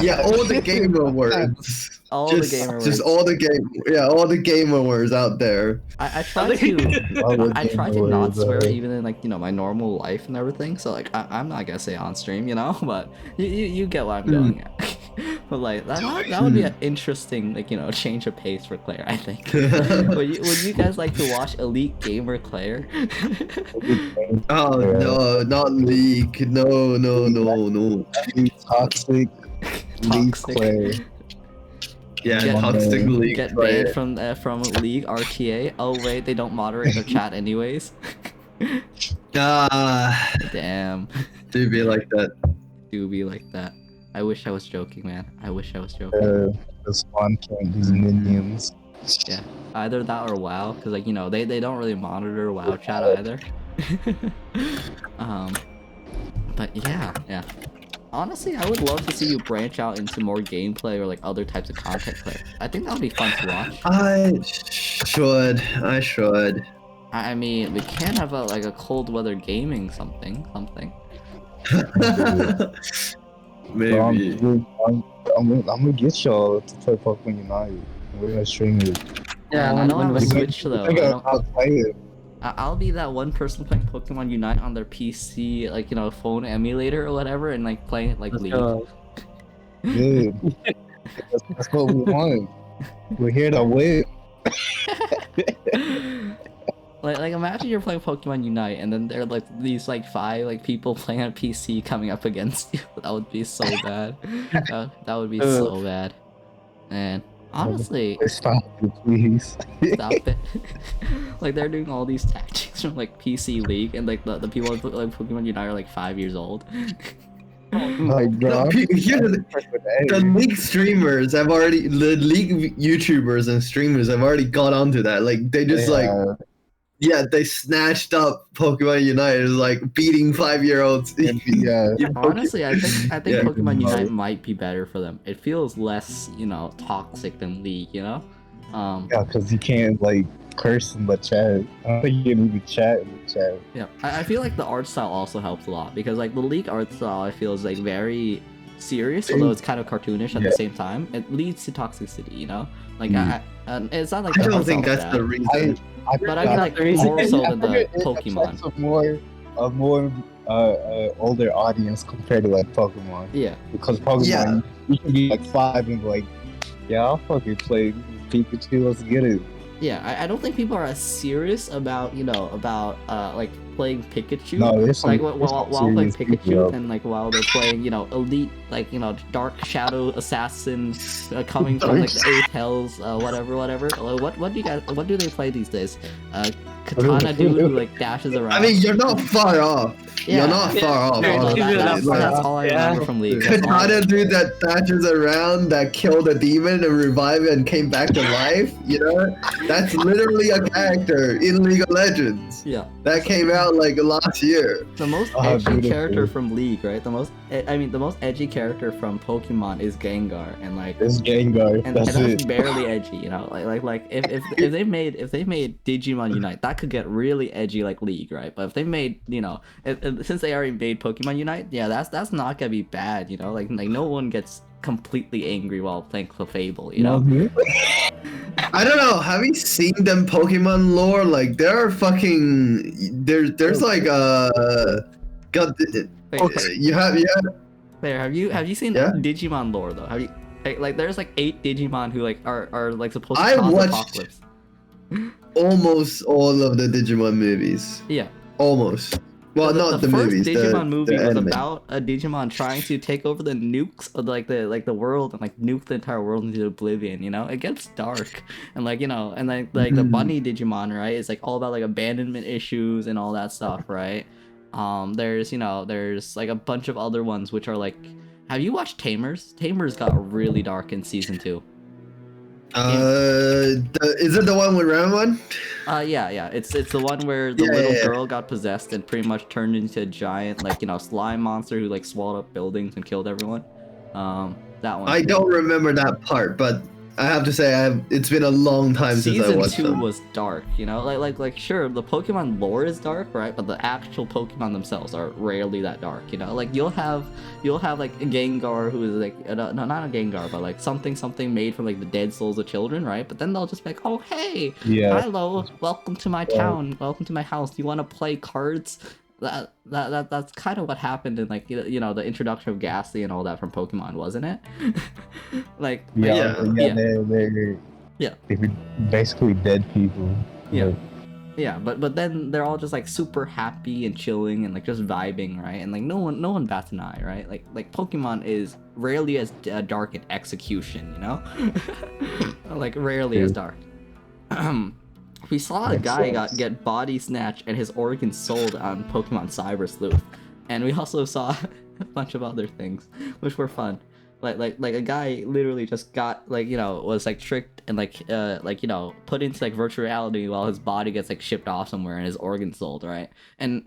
Yeah, all the gamer words. all just, the gamer just words. all the all the gamer words out there. I try to I try to not swear even in like my normal life and everything. So like I'm not gonna say on stream, but you get what I'm going at. But like that would be an interesting like change of pace for Claire. I think. would you guys like to watch Elite Gamer Claire? Oh no, not League. No. Toxic. League Claire. Yeah, toxic League. Get banned from League RTA. Oh wait, they don't moderate their chat anyways. Damn. Do be like that. Do be like that. I wish I was joking, man. I wish I was joking. The Spawn King, these minions. Yeah, either that or WoW, because like they don't really monitor WoW chat either. But yeah. Honestly, I would love to see you branch out into more gameplay or like other types of content, Claire. I think that would be fun to watch. I should. I mean, we can have a cold weather gaming something. Maybe. I'm gonna get y'all to play Pokemon Unite. We're gonna stream it. Yeah, I don't have a Switch though. I'll play it. I'll be that one person playing Pokemon Unite on their PC, like phone emulator or whatever, and like playing it like League. Dude, that's what we want. We're here to win. Like imagine you're playing Pokemon Unite and then there are like these like 5 people playing on PC coming up against you. That would be so bad. That would be so bad. And honestly, stop it, please. Stop it. Like they're doing all these tactics from like PC League and like the people who play like Pokemon Unite are like 5 years old. Like, bro, the League streamers have already, the League YouTubers and streamers have already got onto that. Like they just they snatched up Pokemon Unite, like beating 5-year-olds. Honestly, I think Pokemon Unite might be better for them. It feels less, toxic than League, Yeah, because you can't like curse in the chat. I don't think you can even chat in the chat. Yeah, I feel like the art style also helps a lot because like the League art style I feel is like very serious, although it's kind of cartoonish at the same time. It leads to toxicity, Like it's not like I don't think that's the reason. But I mean, like more so than the Pokemon. A more older audience compared to like Pokemon. Yeah. Because Pokemon, you can be like 5 and be like, yeah, I'll fucking play Pikachu. Let's get it. Yeah, I don't think people are as serious about like playing Pikachu. No, like while playing Pikachu and like while they're playing elite like Dark Shadow Assassin coming from like the 8th Hells whatever. What do they play these days? Katana dude who like dashes around. I mean, you're not far off. Yeah. You're not far off. That's all I remember from League. Katana dude that dashes around, that killed a demon and revived and came back to life. That's literally a character in League of Legends. Yeah. That came out like last year. The most edgy character from League, right? The most edgy character from Pokemon is Gengar, and like it's Gengar. And that's barely edgy, Like if they made Digimon Unite, that could get really edgy like League, right? But if they made since they already made Pokemon Unite, yeah, that's not gonna be bad, Like no one gets completely angry while playing Clefable, I don't know. Have you seen them Pokemon lore? Like there are fucking there's like God. You have Claire, have you seen Digimon lore though? Have you like there's like 8 Digimon who like are like supposed to cause apocalypse. Almost all of the Digimon movies. Yeah. Almost. Well, not the movies. The first Digimon movie was anime. about a Digimon trying to take over the nukes of the world and like nuke the entire world into oblivion. It gets dark and like and like the bunny Digimon, right? It's like all about like abandonment issues and all that stuff, right? There's like a bunch of other ones which are like, have you watched Tamers? Tamers got really dark in season 2. Is it the one with Ramon? Yeah. It's the one where the little girl got possessed and pretty much turned into a giant slime monster who like swallowed up buildings and killed everyone. That one. I don't remember that part, but I have to say, it's been a long time since I Season watched 2 them. was dark, you know, like sure, the Pokemon lore is dark, right? But the actual Pokemon themselves are rarely that dark, you know. Like you'll have like a Gengar who is like no, not a Gengar, but like something made from like the dead souls of children, right? But then they'll just be like, oh hey, hello, welcome to my town, welcome to my house. You want to play cards? That's kind of what happened in like you know the introduction of Ghastly and all that from Pokemon, wasn't it? They're basically dead people. Yeah. Yeah, but then they're all just like super happy and chilling and like just vibing, right? And like no one bats an eye, right? Like Pokemon is rarely as dark in execution, you know? Like rarely as dark. We saw a guy get body snatched and his organs sold on Pokemon Cyber Sleuth, and we also saw a bunch of other things which were fun. Like a guy literally just got like you know was like tricked and like you know put into like virtual reality while his body gets like shipped off somewhere and his organs sold, right? And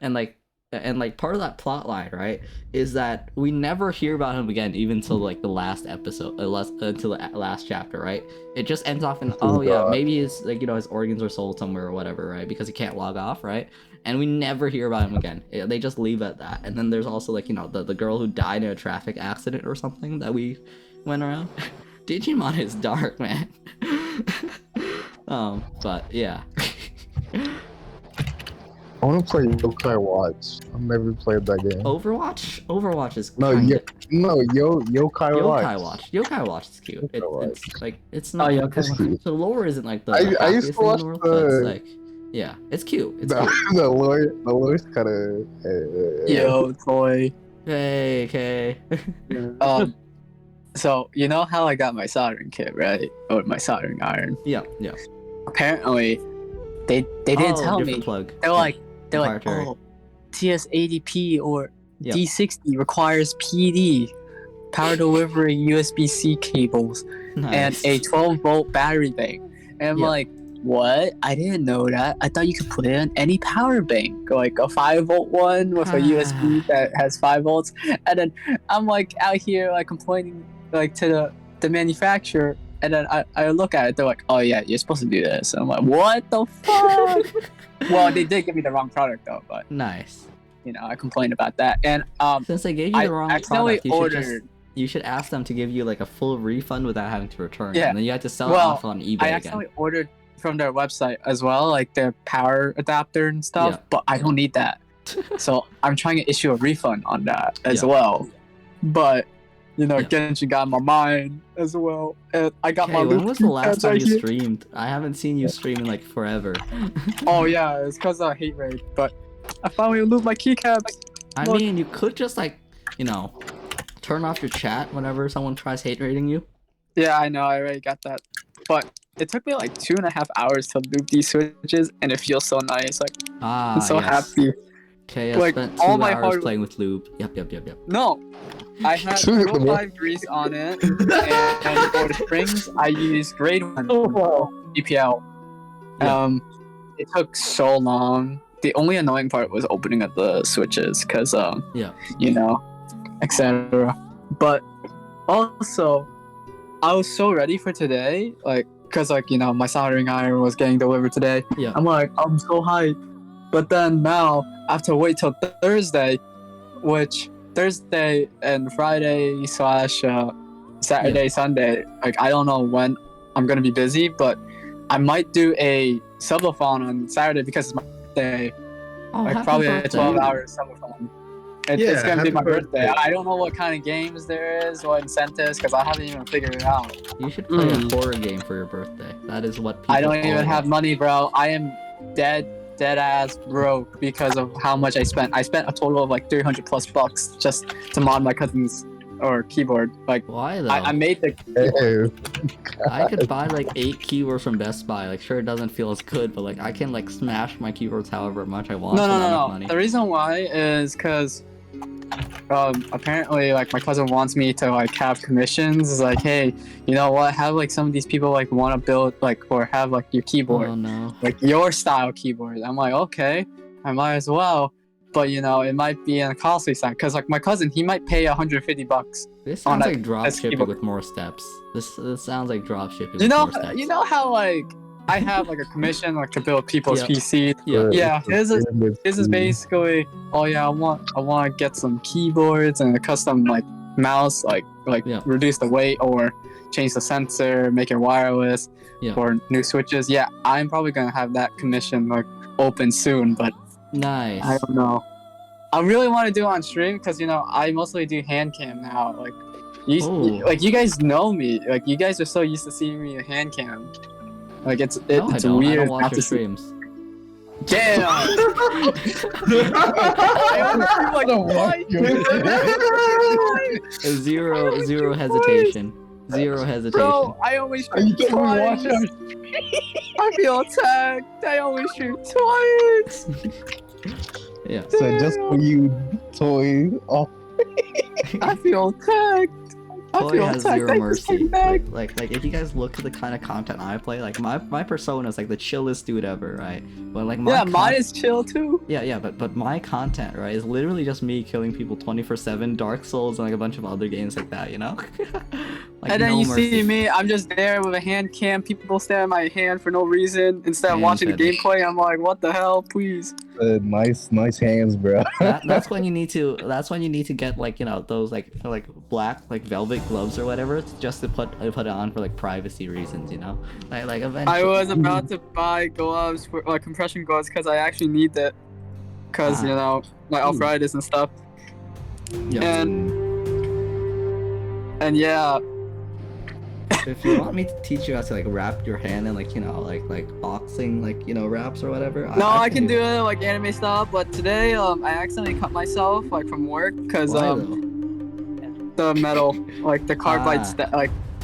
like part of that plot line, right, is that we never hear about him again even till like the last episode, until the last chapter, right? It just ends off in oh yeah, maybe his like you know his organs are sold somewhere or whatever, right? Because he can't log off, right? And we never hear about him again. They just leave it at that. And then there's also like you know the girl who died in a traffic accident or something that we went around. Digimon is dark, man. But yeah. I want to play Yokai Watch. I've never played that game. Overwatch is Yokai Yokai Watch. Yokai Watch is cute. Yokai It's like it's not. It's cute. The lore isn't like the I happiest used to thing in watch the world, but it's like yeah, it's cute. It's cute. The lawyer's kind of. Yo, toy. Hey, okay. So you know how I got my soldering kit, right? Or my soldering iron. Yeah. Apparently, they didn't tell me. Plug. They're like, Proprietary. oh, TS80P or Yeah. D60 requires PD, power delivery USB-C cables, and a 12-volt battery bank. And I'm like, what? I didn't know that. I thought you could put it in any power bank, like a 5-volt one with a USB that has 5 volts. And then I'm like out here like complaining like to the manufacturer. And then I look at it, they're like, oh yeah, you're supposed to do this. And I'm like, what the fuck? Well, they did give me the wrong product though, but nice. You know, I complained about that. And since they gave you the wrong accidentally product, you should ask them to give you like a full refund without having to return it. Yeah. And then you have to sell it off on eBay I accidentally ordered from their website as well, like their power adapter and stuff, but I don't need that. So I'm trying to issue a refund on that as well. But you know, Genshin got my mind as well. And I got my when was the last time you here. streamed? I haven't seen you stream in like forever. Oh yeah, it's because of hate raid, but I finally looped my keycaps. I mean, you could just like, you know, turn off your chat whenever someone tries hate raiding you. Yeah, I know, I already got that. But it took me like 2.5 hours to loop these switches, and it feels so nice. Like, I'm so happy. Okay, I like, spent 2 all my hours playing with lube. Yep. No, I had 205 grease on it, and for the springs, I used grade 1 EPL. It took so long. The only annoying part was opening up the switches, because, you know, etc. But also, I was so ready for today, like, because, like, you know, my soldering iron was getting delivered today. Yeah. I'm like, I'm so hyped. But then now, I have to wait till Thursday, which Thursday and Friday / Saturday, Sunday, like, I don't know when I'm going to be busy, but I might do a subathon on Saturday because it's my birthday. Like, probably a 12-hour subathon. It's going to be my birthday. I don't know what kind of games there is, what incentives, because I haven't even figured it out. You should play a horror game for your birthday. That is what people I don't even have money, bro. I am dead ass broke because of how much I spent. I spent a total of like $300+ just to mod my cousin's keyboard. Like, why though? I made the. I could buy like 8 keyboards from Best Buy. Like, sure, it doesn't feel as good, but like I can like smash my keyboards however much I want. No. The reason why is because apparently like my cousin wants me to like have commissions. It's like, hey, you know what, have like some of these people like want to build like or have like your keyboard, oh no, like your style keyboard. I'm like, okay, I might as well. but you know, it might be in a costly side because like my cousin, he might pay $150. This sounds on like drop shipping keyboard. with more steps. This sounds like drop shipping. You know, with more steps. you know how like I have like a commission like to build people's Yep. PC. Yeah. Yeah, his is basically, oh yeah, I want to get some keyboards and a custom like mouse, like Yeah. reduce the weight or change the sensor, make it wireless, Yeah. or new switches. Yeah, I'm probably gonna have that commission like open soon, but Nice. I don't know. I really want to do it on stream because you know I mostly do hand cam now. Like you guys know me. Like you guys are so used to seeing me in hand cam. Like it's No, I it's don't. weird I don't watch not your to see. streams. Damn! Zero hesitation. Zero hesitation. Bro, I always Are you shoot kidding me? Watch twice. I feel attacked. I always shoot twice. Yeah. So just for you, toy. Oh, I feel attacked. I Toy feel has attacked. zero I just mercy. came back. Like if you guys look at the kind of content I play, like my persona is like the chillest dude ever, right? But like Yeah, mine is chill too. Yeah, but my content, right, is literally just me killing people 24/7, Dark Souls, and like a bunch of other games like that, you know? Like, And then no you mercy. see me, I'm just there with a hand cam. People stare at my hand for no reason. Instead of Hand watching the fetish. gameplay, I'm like, what the hell, please. nice hands, bro. That's when you need to. That's when you need to get like those like black like velvet gloves or whatever, just to put it on for like privacy reasons, you know. Like eventually. I was about to buy gloves for compression gloves because I actually need that. Because you know my arthritis and stuff. Yeah. And yeah. If you want me to teach you how to like wrap your hand in like like boxing like wraps or whatever. No, I can do it like anime style, but today I accidentally cut myself like from work because Why, though? the metal like the carbide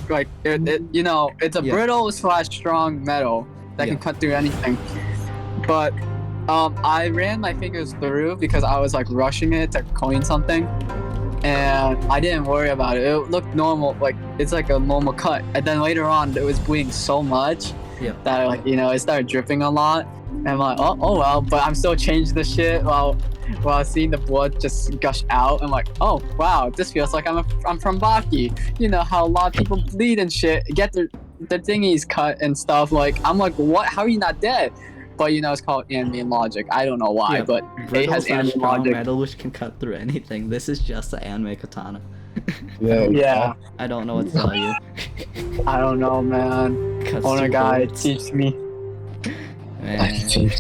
like it it's a Yeah. brittle / strong metal that Yeah. can cut through anything. But I ran my fingers through because I was like rushing it to clean something. And I didn't worry about it. It looked normal, like it's like a normal cut. And then later on, it was bleeding so much Yeah. that like it started dripping a lot. And I'm like, oh well. But I'm still changing the shit while seeing the blood just gush out. I'm like, oh wow, this feels like I'm from Baki. You know how a lot of people bleed and shit, get their thingies cut and stuff. Like I'm like, what? How are you not dead? But it's called anime logic. I don't know why, Yeah, but it Brittle has / anime strong logic. metal which can cut through anything. This is just an anime katana. Yeah, I don't know what to tell you. I don't know, man. Cuts Owner through guy, bullets. teach me. Man.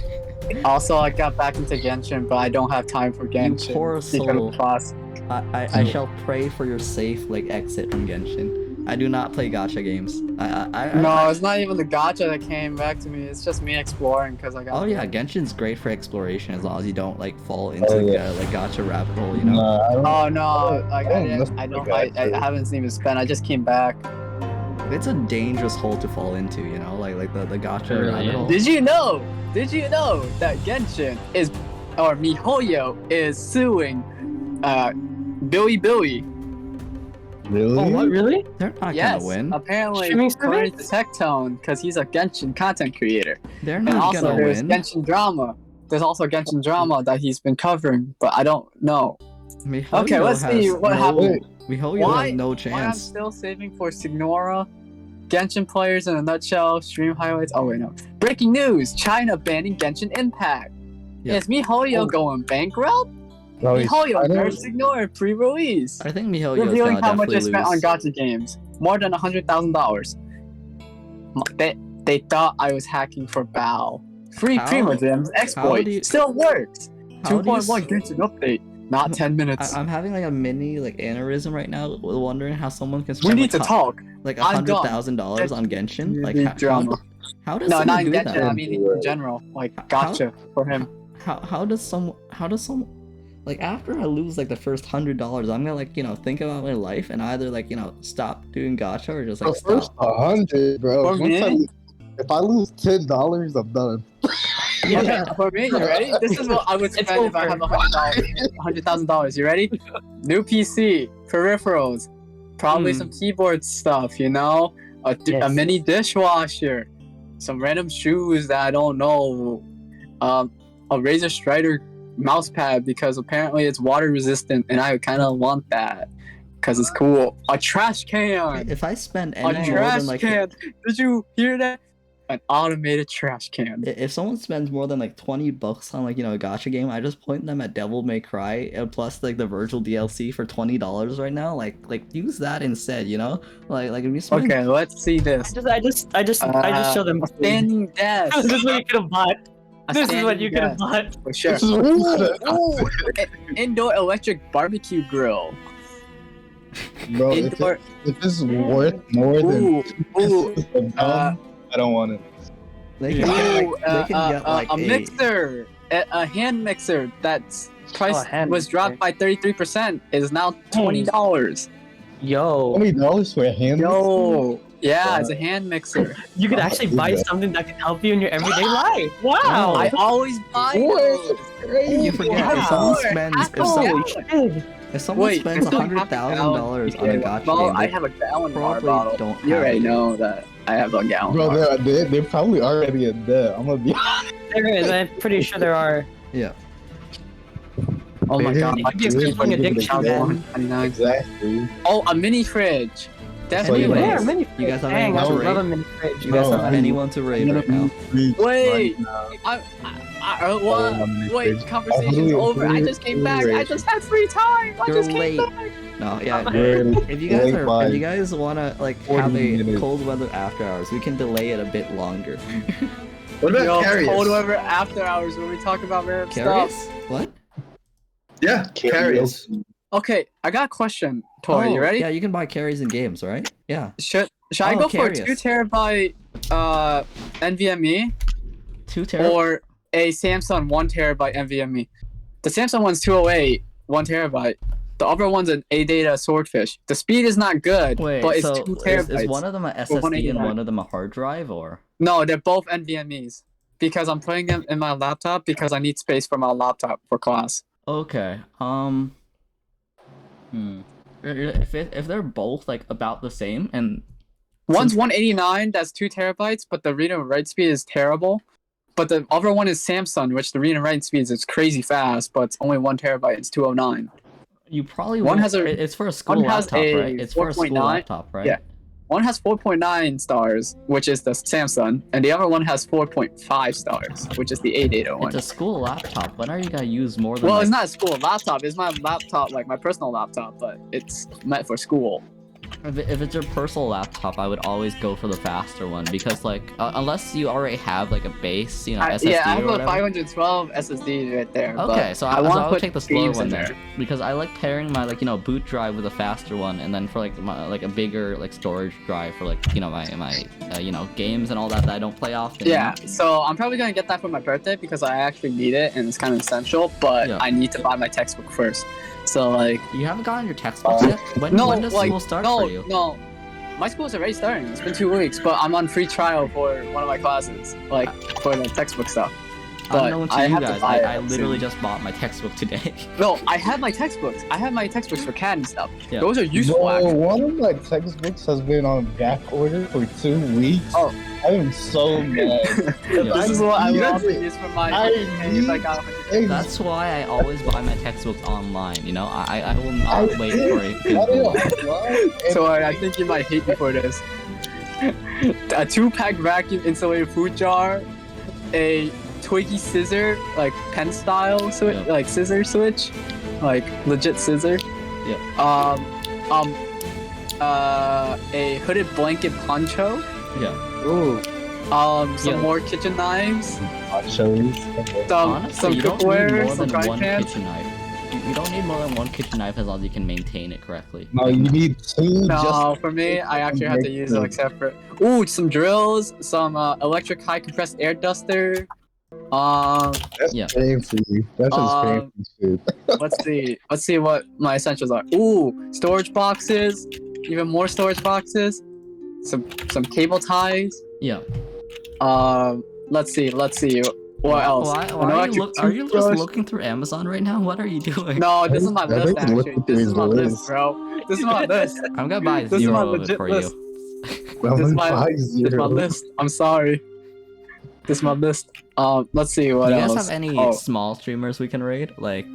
Also, I got back into Genshin, but I don't have time for Genshin. poor because of soul. class. I shall pray for your safe exit from Genshin. I do not play gacha games. No, it's not even the gacha that came back to me. It's just me exploring because I got. Oh yeah, Genshin's great for exploration as long as you don't like fall into like gacha rabbit hole, you know. Oh no! Like I I don't don't. I haven't even spent. I just came back. It's a dangerous hole to fall into, you know, like the gacha rabbit hole. Did you know that Genshin or MiHoYo is suing, Billy? Really? Oh, what? Really? They're not Yes, gonna win. apparently, Streaming according to Tectone, because he's a Genshin content creator. They're And not also, gonna there's win. Genshin drama. There's also Genshin drama that he's been covering, but I don't know. MiHoYo Okay, let's see has what happened. MiHoYo Why- has no Why I'm chance. still saving for Signora. Genshin players in a nutshell. Stream highlights. Oh wait, no. Breaking news: China banning Genshin Impact. Yeah. Is MiHoYo going bankrupt? No, MiHoYo China? nerfs Signora pre-release. I think MiHoYo's Revealing gonna how much definitely I spent on lose. gacha games. More than $100,000. They thought I was hacking for Bao. Free How- Primo Gems exploit do you- still works. How do you 2.1 Genshin update. Not 10 minutes. I'm having like a mini like aneurysm right now, wondering how someone can We spend need to like, talk. like I'm done. $100,000 on Genshin. Like Drama. how does No, someone not in do Genshin. that? I mean in general. Like gotcha for him. How does some like after I lose like the first $100, I'm gonna like think about my life and either like stop doing gacha or just like The first stop. 100, bro. For Once me? if I lose $10, I'm done. Okay, for me, you ready? This is what I would spend if I have $100,000. You ready? New PC, peripherals, probably some keyboard stuff. A mini dishwasher, some random shoes that I don't know, a Razer Strider mouse pad because apparently it's water resistant, and I kind of want that because it's cool. A trash can. If I spend A any more trash than like can. Did you hear that? An automated trash can. if someone spends more than like $20 on like a gacha game, I just point them at Devil May Cry and plus like the Virgil DLC for $20 right now. Like use that instead, Like if you spend. Okay, let's see this. I just show them a standing desk. This is what you could have bought. This is what you could have bought. For sure. Indoor electric barbecue grill. Bro, Indoor. if it's worth more than I don't want it. They can get like a mixer, a hand mixer that's price was dropped by 33%, is now $20. Yo. $20 for a hand mixer? Yeah, it's a hand mixer. You could actually buy something that can help you in your everyday life. Wow. I always buy those. You forget if someone spends if someone spends $100,000 on a gacha game, I have a gallon water probably bottle. don't You have already it. know that I have a gallon. Bro, they're probably already in debt. I'm gonna be There is. I'm pretty sure there are. Yeah. Oh my god. It could be a sleeping addiction, man. exactly. Oh, a mini fridge. Definitely. Anyways, Yeah, mini you guys have Dang, I anyone to would love a rate? mini fridge. You guys Bro, have anyone to rate right now? Wait. What? Wait, conversation's over. I just came back. I just had free time. I You're just late. came back. No, yeah. You're If you guys late if you guys wanna like 40 have a minutes. cold weather after hours, we can delay it a bit longer. What about Yo, Carius? cold weather after hours when we talk about random Curious? stuff. What? Yeah, Carius. Okay, I got a question, Tori. You ready? Yeah, you can buy carries in games, right? Yeah. Should I go for a Carious. 2 terabyte NVMe 2 terabytes. or a Samsung 1 terabyte NVMe? The Samsung one's 208, 1 terabyte. The other one's an ADATA Swordfish. The speed is not good, Wait, but it's so 2 terabytes. is one of them a SSD and 189. one of them a hard drive, or? No, they're both NVMEs because I'm putting them in my laptop because I need space for my laptop for class. Okay. If they're both like about the same and One's 189, that's 2 terabytes, but the read and write speed is terrible. But the other one is Samsung, which the read and write speed is crazy fast, but it's only 1 terabyte. It's 209. you probably One won't- has a- it's for a school one has laptop, a right? It's for a school 4.9. laptop, right? Yeah. One has 4.9 stars, which is the Samsung, and the other one has 4.5 stars, which is the ADATA one. It's a school laptop. When are you gonna use more than? Well, like, it's not a school laptop. It's my laptop, like my personal laptop, but it's meant for school. If it's your personal laptop, I would always go for the faster one because, like, unless you already have like a base, SSD Yeah, I have or a whatever. 512 SSD right there. Okay, but so I I want to would take the slower games one in there because I like pairing my boot drive with a faster one, and then for a bigger storage drive for my games and all that I don't play often. Yeah, so I'm probably gonna get that for my birthday because I actually need it and it's kind of essential. But Yeah. I need to buy my textbook first. So like, You haven't gotten your textbooks yet? When does school start for you? No, my school's already starting. It's been 2 weeks, but I'm on free trial for one of my classes, like for the textbook stuff. But Unknown to I you have to guys, buy it I literally soon. just bought my textbook today. No, I have my textbooks. I have my textbooks for CAD and stuff. Yeah. Those are useful. Bro, actually. one of my textbooks has been on back order for 2 weeks. Oh. I am so mad. This is what I You love to guys- use for my. I it's like need- That's why I always buy my textbooks online. I will not I wait did. for a physical one. So I think you might hate me for this. A 2-pack vacuum insulated food jar, a Twiggy scissor, like pen style switch, Yeah. like scissor switch, like legit scissor. Yeah. A hooded blanket poncho. Yeah. Ooh. Some Yeah. more kitchen knives. Nachos. Honestly, Some you don't need cookware, more some than frying one pans. kitchen knife. You don't need more than one kitchen knife as long as you can maintain it correctly. No, you need 2 No, just for me, I actually have to use like separate. Ooh, some drills, some electric high compressed air duster. That's Yeah. fancy. That's just Um, fancy shit. Let's see what my essentials are. Ooh, storage boxes, even more storage boxes, some cable ties. Yeah. Let's see. What else? Why An are you, electric are you just toothbrush. looking through Amazon right now? What are you doing? No, this is my I list think actually. look This is through my his list, list. bro. This is my list. I'm gonna buy This is my 0 of it legit for list. you. Well, This is my, buy this is my 0. list. I'm sorry. This is my list. Let's see what Do you else. guys have any Oh. small streamers we can raid? Like,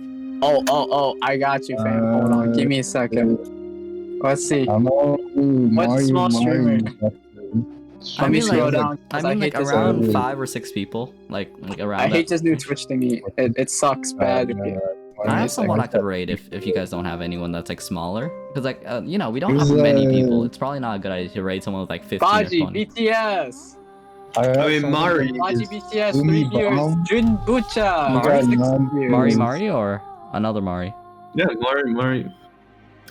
Oh, I got you, fam. Hold on, give me a second. Let's see. I know. What's small streamer? I mean, scroll like, down, 'cause I hate this around already. 5 or 6 people, like around. I that. hate this new Twitch thingy. It sucks bad. I have someone I could raid if you guys don't have anyone that's like smaller, because like you know, we don't have Who's, many people. It's probably not a good idea to raid someone with like 15 Baji, or 20. BTS. I mean, Mari Baji, is BTS, Umi 3 years. Bomb. Jun Bucha. Mari? 6 years. Mari or another Mari? Yeah, Mari.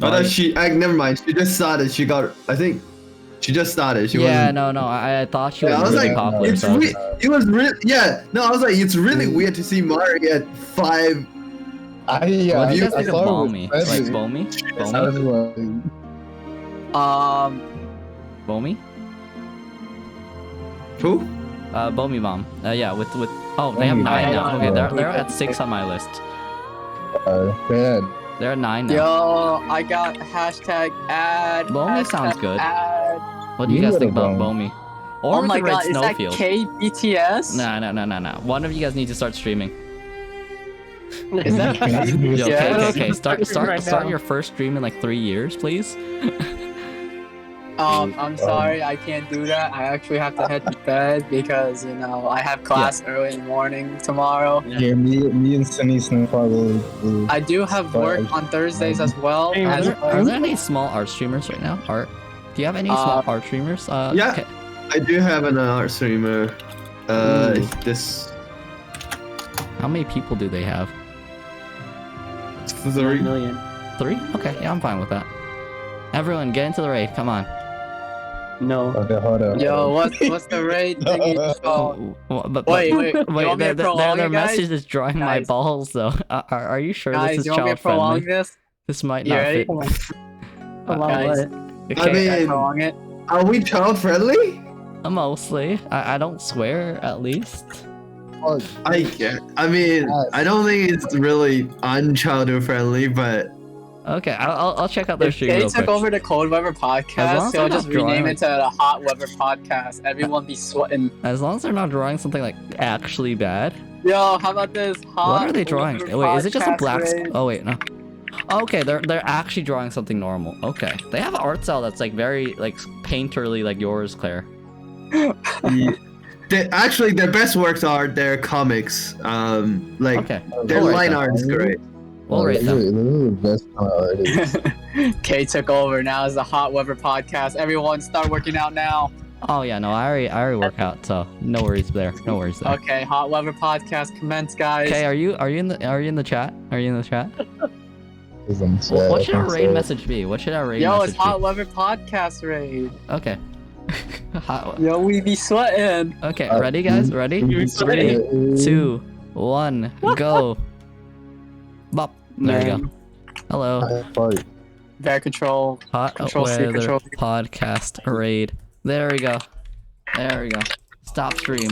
Oh, that never mind. She just started. She got. I think she just started. She Yeah, wasn't. no, I thought she Yeah, I was was really like, popular. it's So it was really. Yeah, no, I was like, it's really weird to see Mari at 5. what do you guys think of thought it was Bomi? crazy. Like Bomi? I Bomi? was like, Bomi? Who? Bomi Bomb. Yeah, with oh, they have Bomi 9 now. Bomb. Okay, they're at 6 on my list. bad. They're at 9 now. Yo, I got hashtag ad. Bomi hashtag sounds good. Ad. What do you You guys think would've about gone. Bomi? Or Oh we my could raid god, is that Snowfield. KBTS? No. One of you guys need to start streaming. Is that Yo, KBTS? okay. Start Right now. your first stream in like 3 years, please. I'm sorry, I can't do that. I actually have to head to bed because, you know, I have class early in the morning tomorrow. Yeah, me and Sunny Snowfall will. I do have work on Thursdays as well. Hey, Are as there any small art streamers right now? Art? Do you have any small art streamers? Yeah. Okay. I do have an art streamer. This How many people do they have? 3. million. 3? Okay, yeah, I'm fine with that. Everyone, get into the raid. Come on. No. Okay, hold up. Yo, what's the rate thingy? Oh, But wait, you want me to their prolong their it, guys? message is drawing my Guys. balls though. Are you sure guys, this is you want me to child prolong friendly? this? This might You not ready? fit. Guys, Okay, I mean- can I prolong it? Are we child friendly? mostly. I don't swear at least. I get. I mean, Yes. I don't think it's really unchildhood friendly, but Okay, I'll check out their If stream they real took quick. over the Cold Weather As long podcast, as they'll they're just not drawing, rename like- it to the Hot Weather podcast. Everyone be sweating. As long as they're not drawing something like actually bad. Yo, how about this? Hot What are they drawing? Weather Wait, is it just a podcast black? raid? Oh wait, no. Okay, they're actually drawing something normal. Okay, they have an art style that's like very like painterly, like yours, Claire. actually their best works are their comics. Like Okay, their we'll rate line them. art is great. We'll rate them. This is the best kind of artist. Kay took over. Now is the Hot Weather podcast. Everyone start working out now. Oh yeah, no, I already work out, so no worries there. No worries there. Okay, Hot Weather podcast commence, guys. Okay, are you in the chat? Are you in the chat? What should our raid message be? What should our raid Yo, message it's Hot be? Weather podcast raid. Okay. Hot- Yo, we be sweating. okay, ready guys? Ready? You're 3, 2, 1, go. Bop. There we go. Hello. Bear control. Hot Control C, Weather Control V. Podcast Raid. There we go. There we go. Stop stream.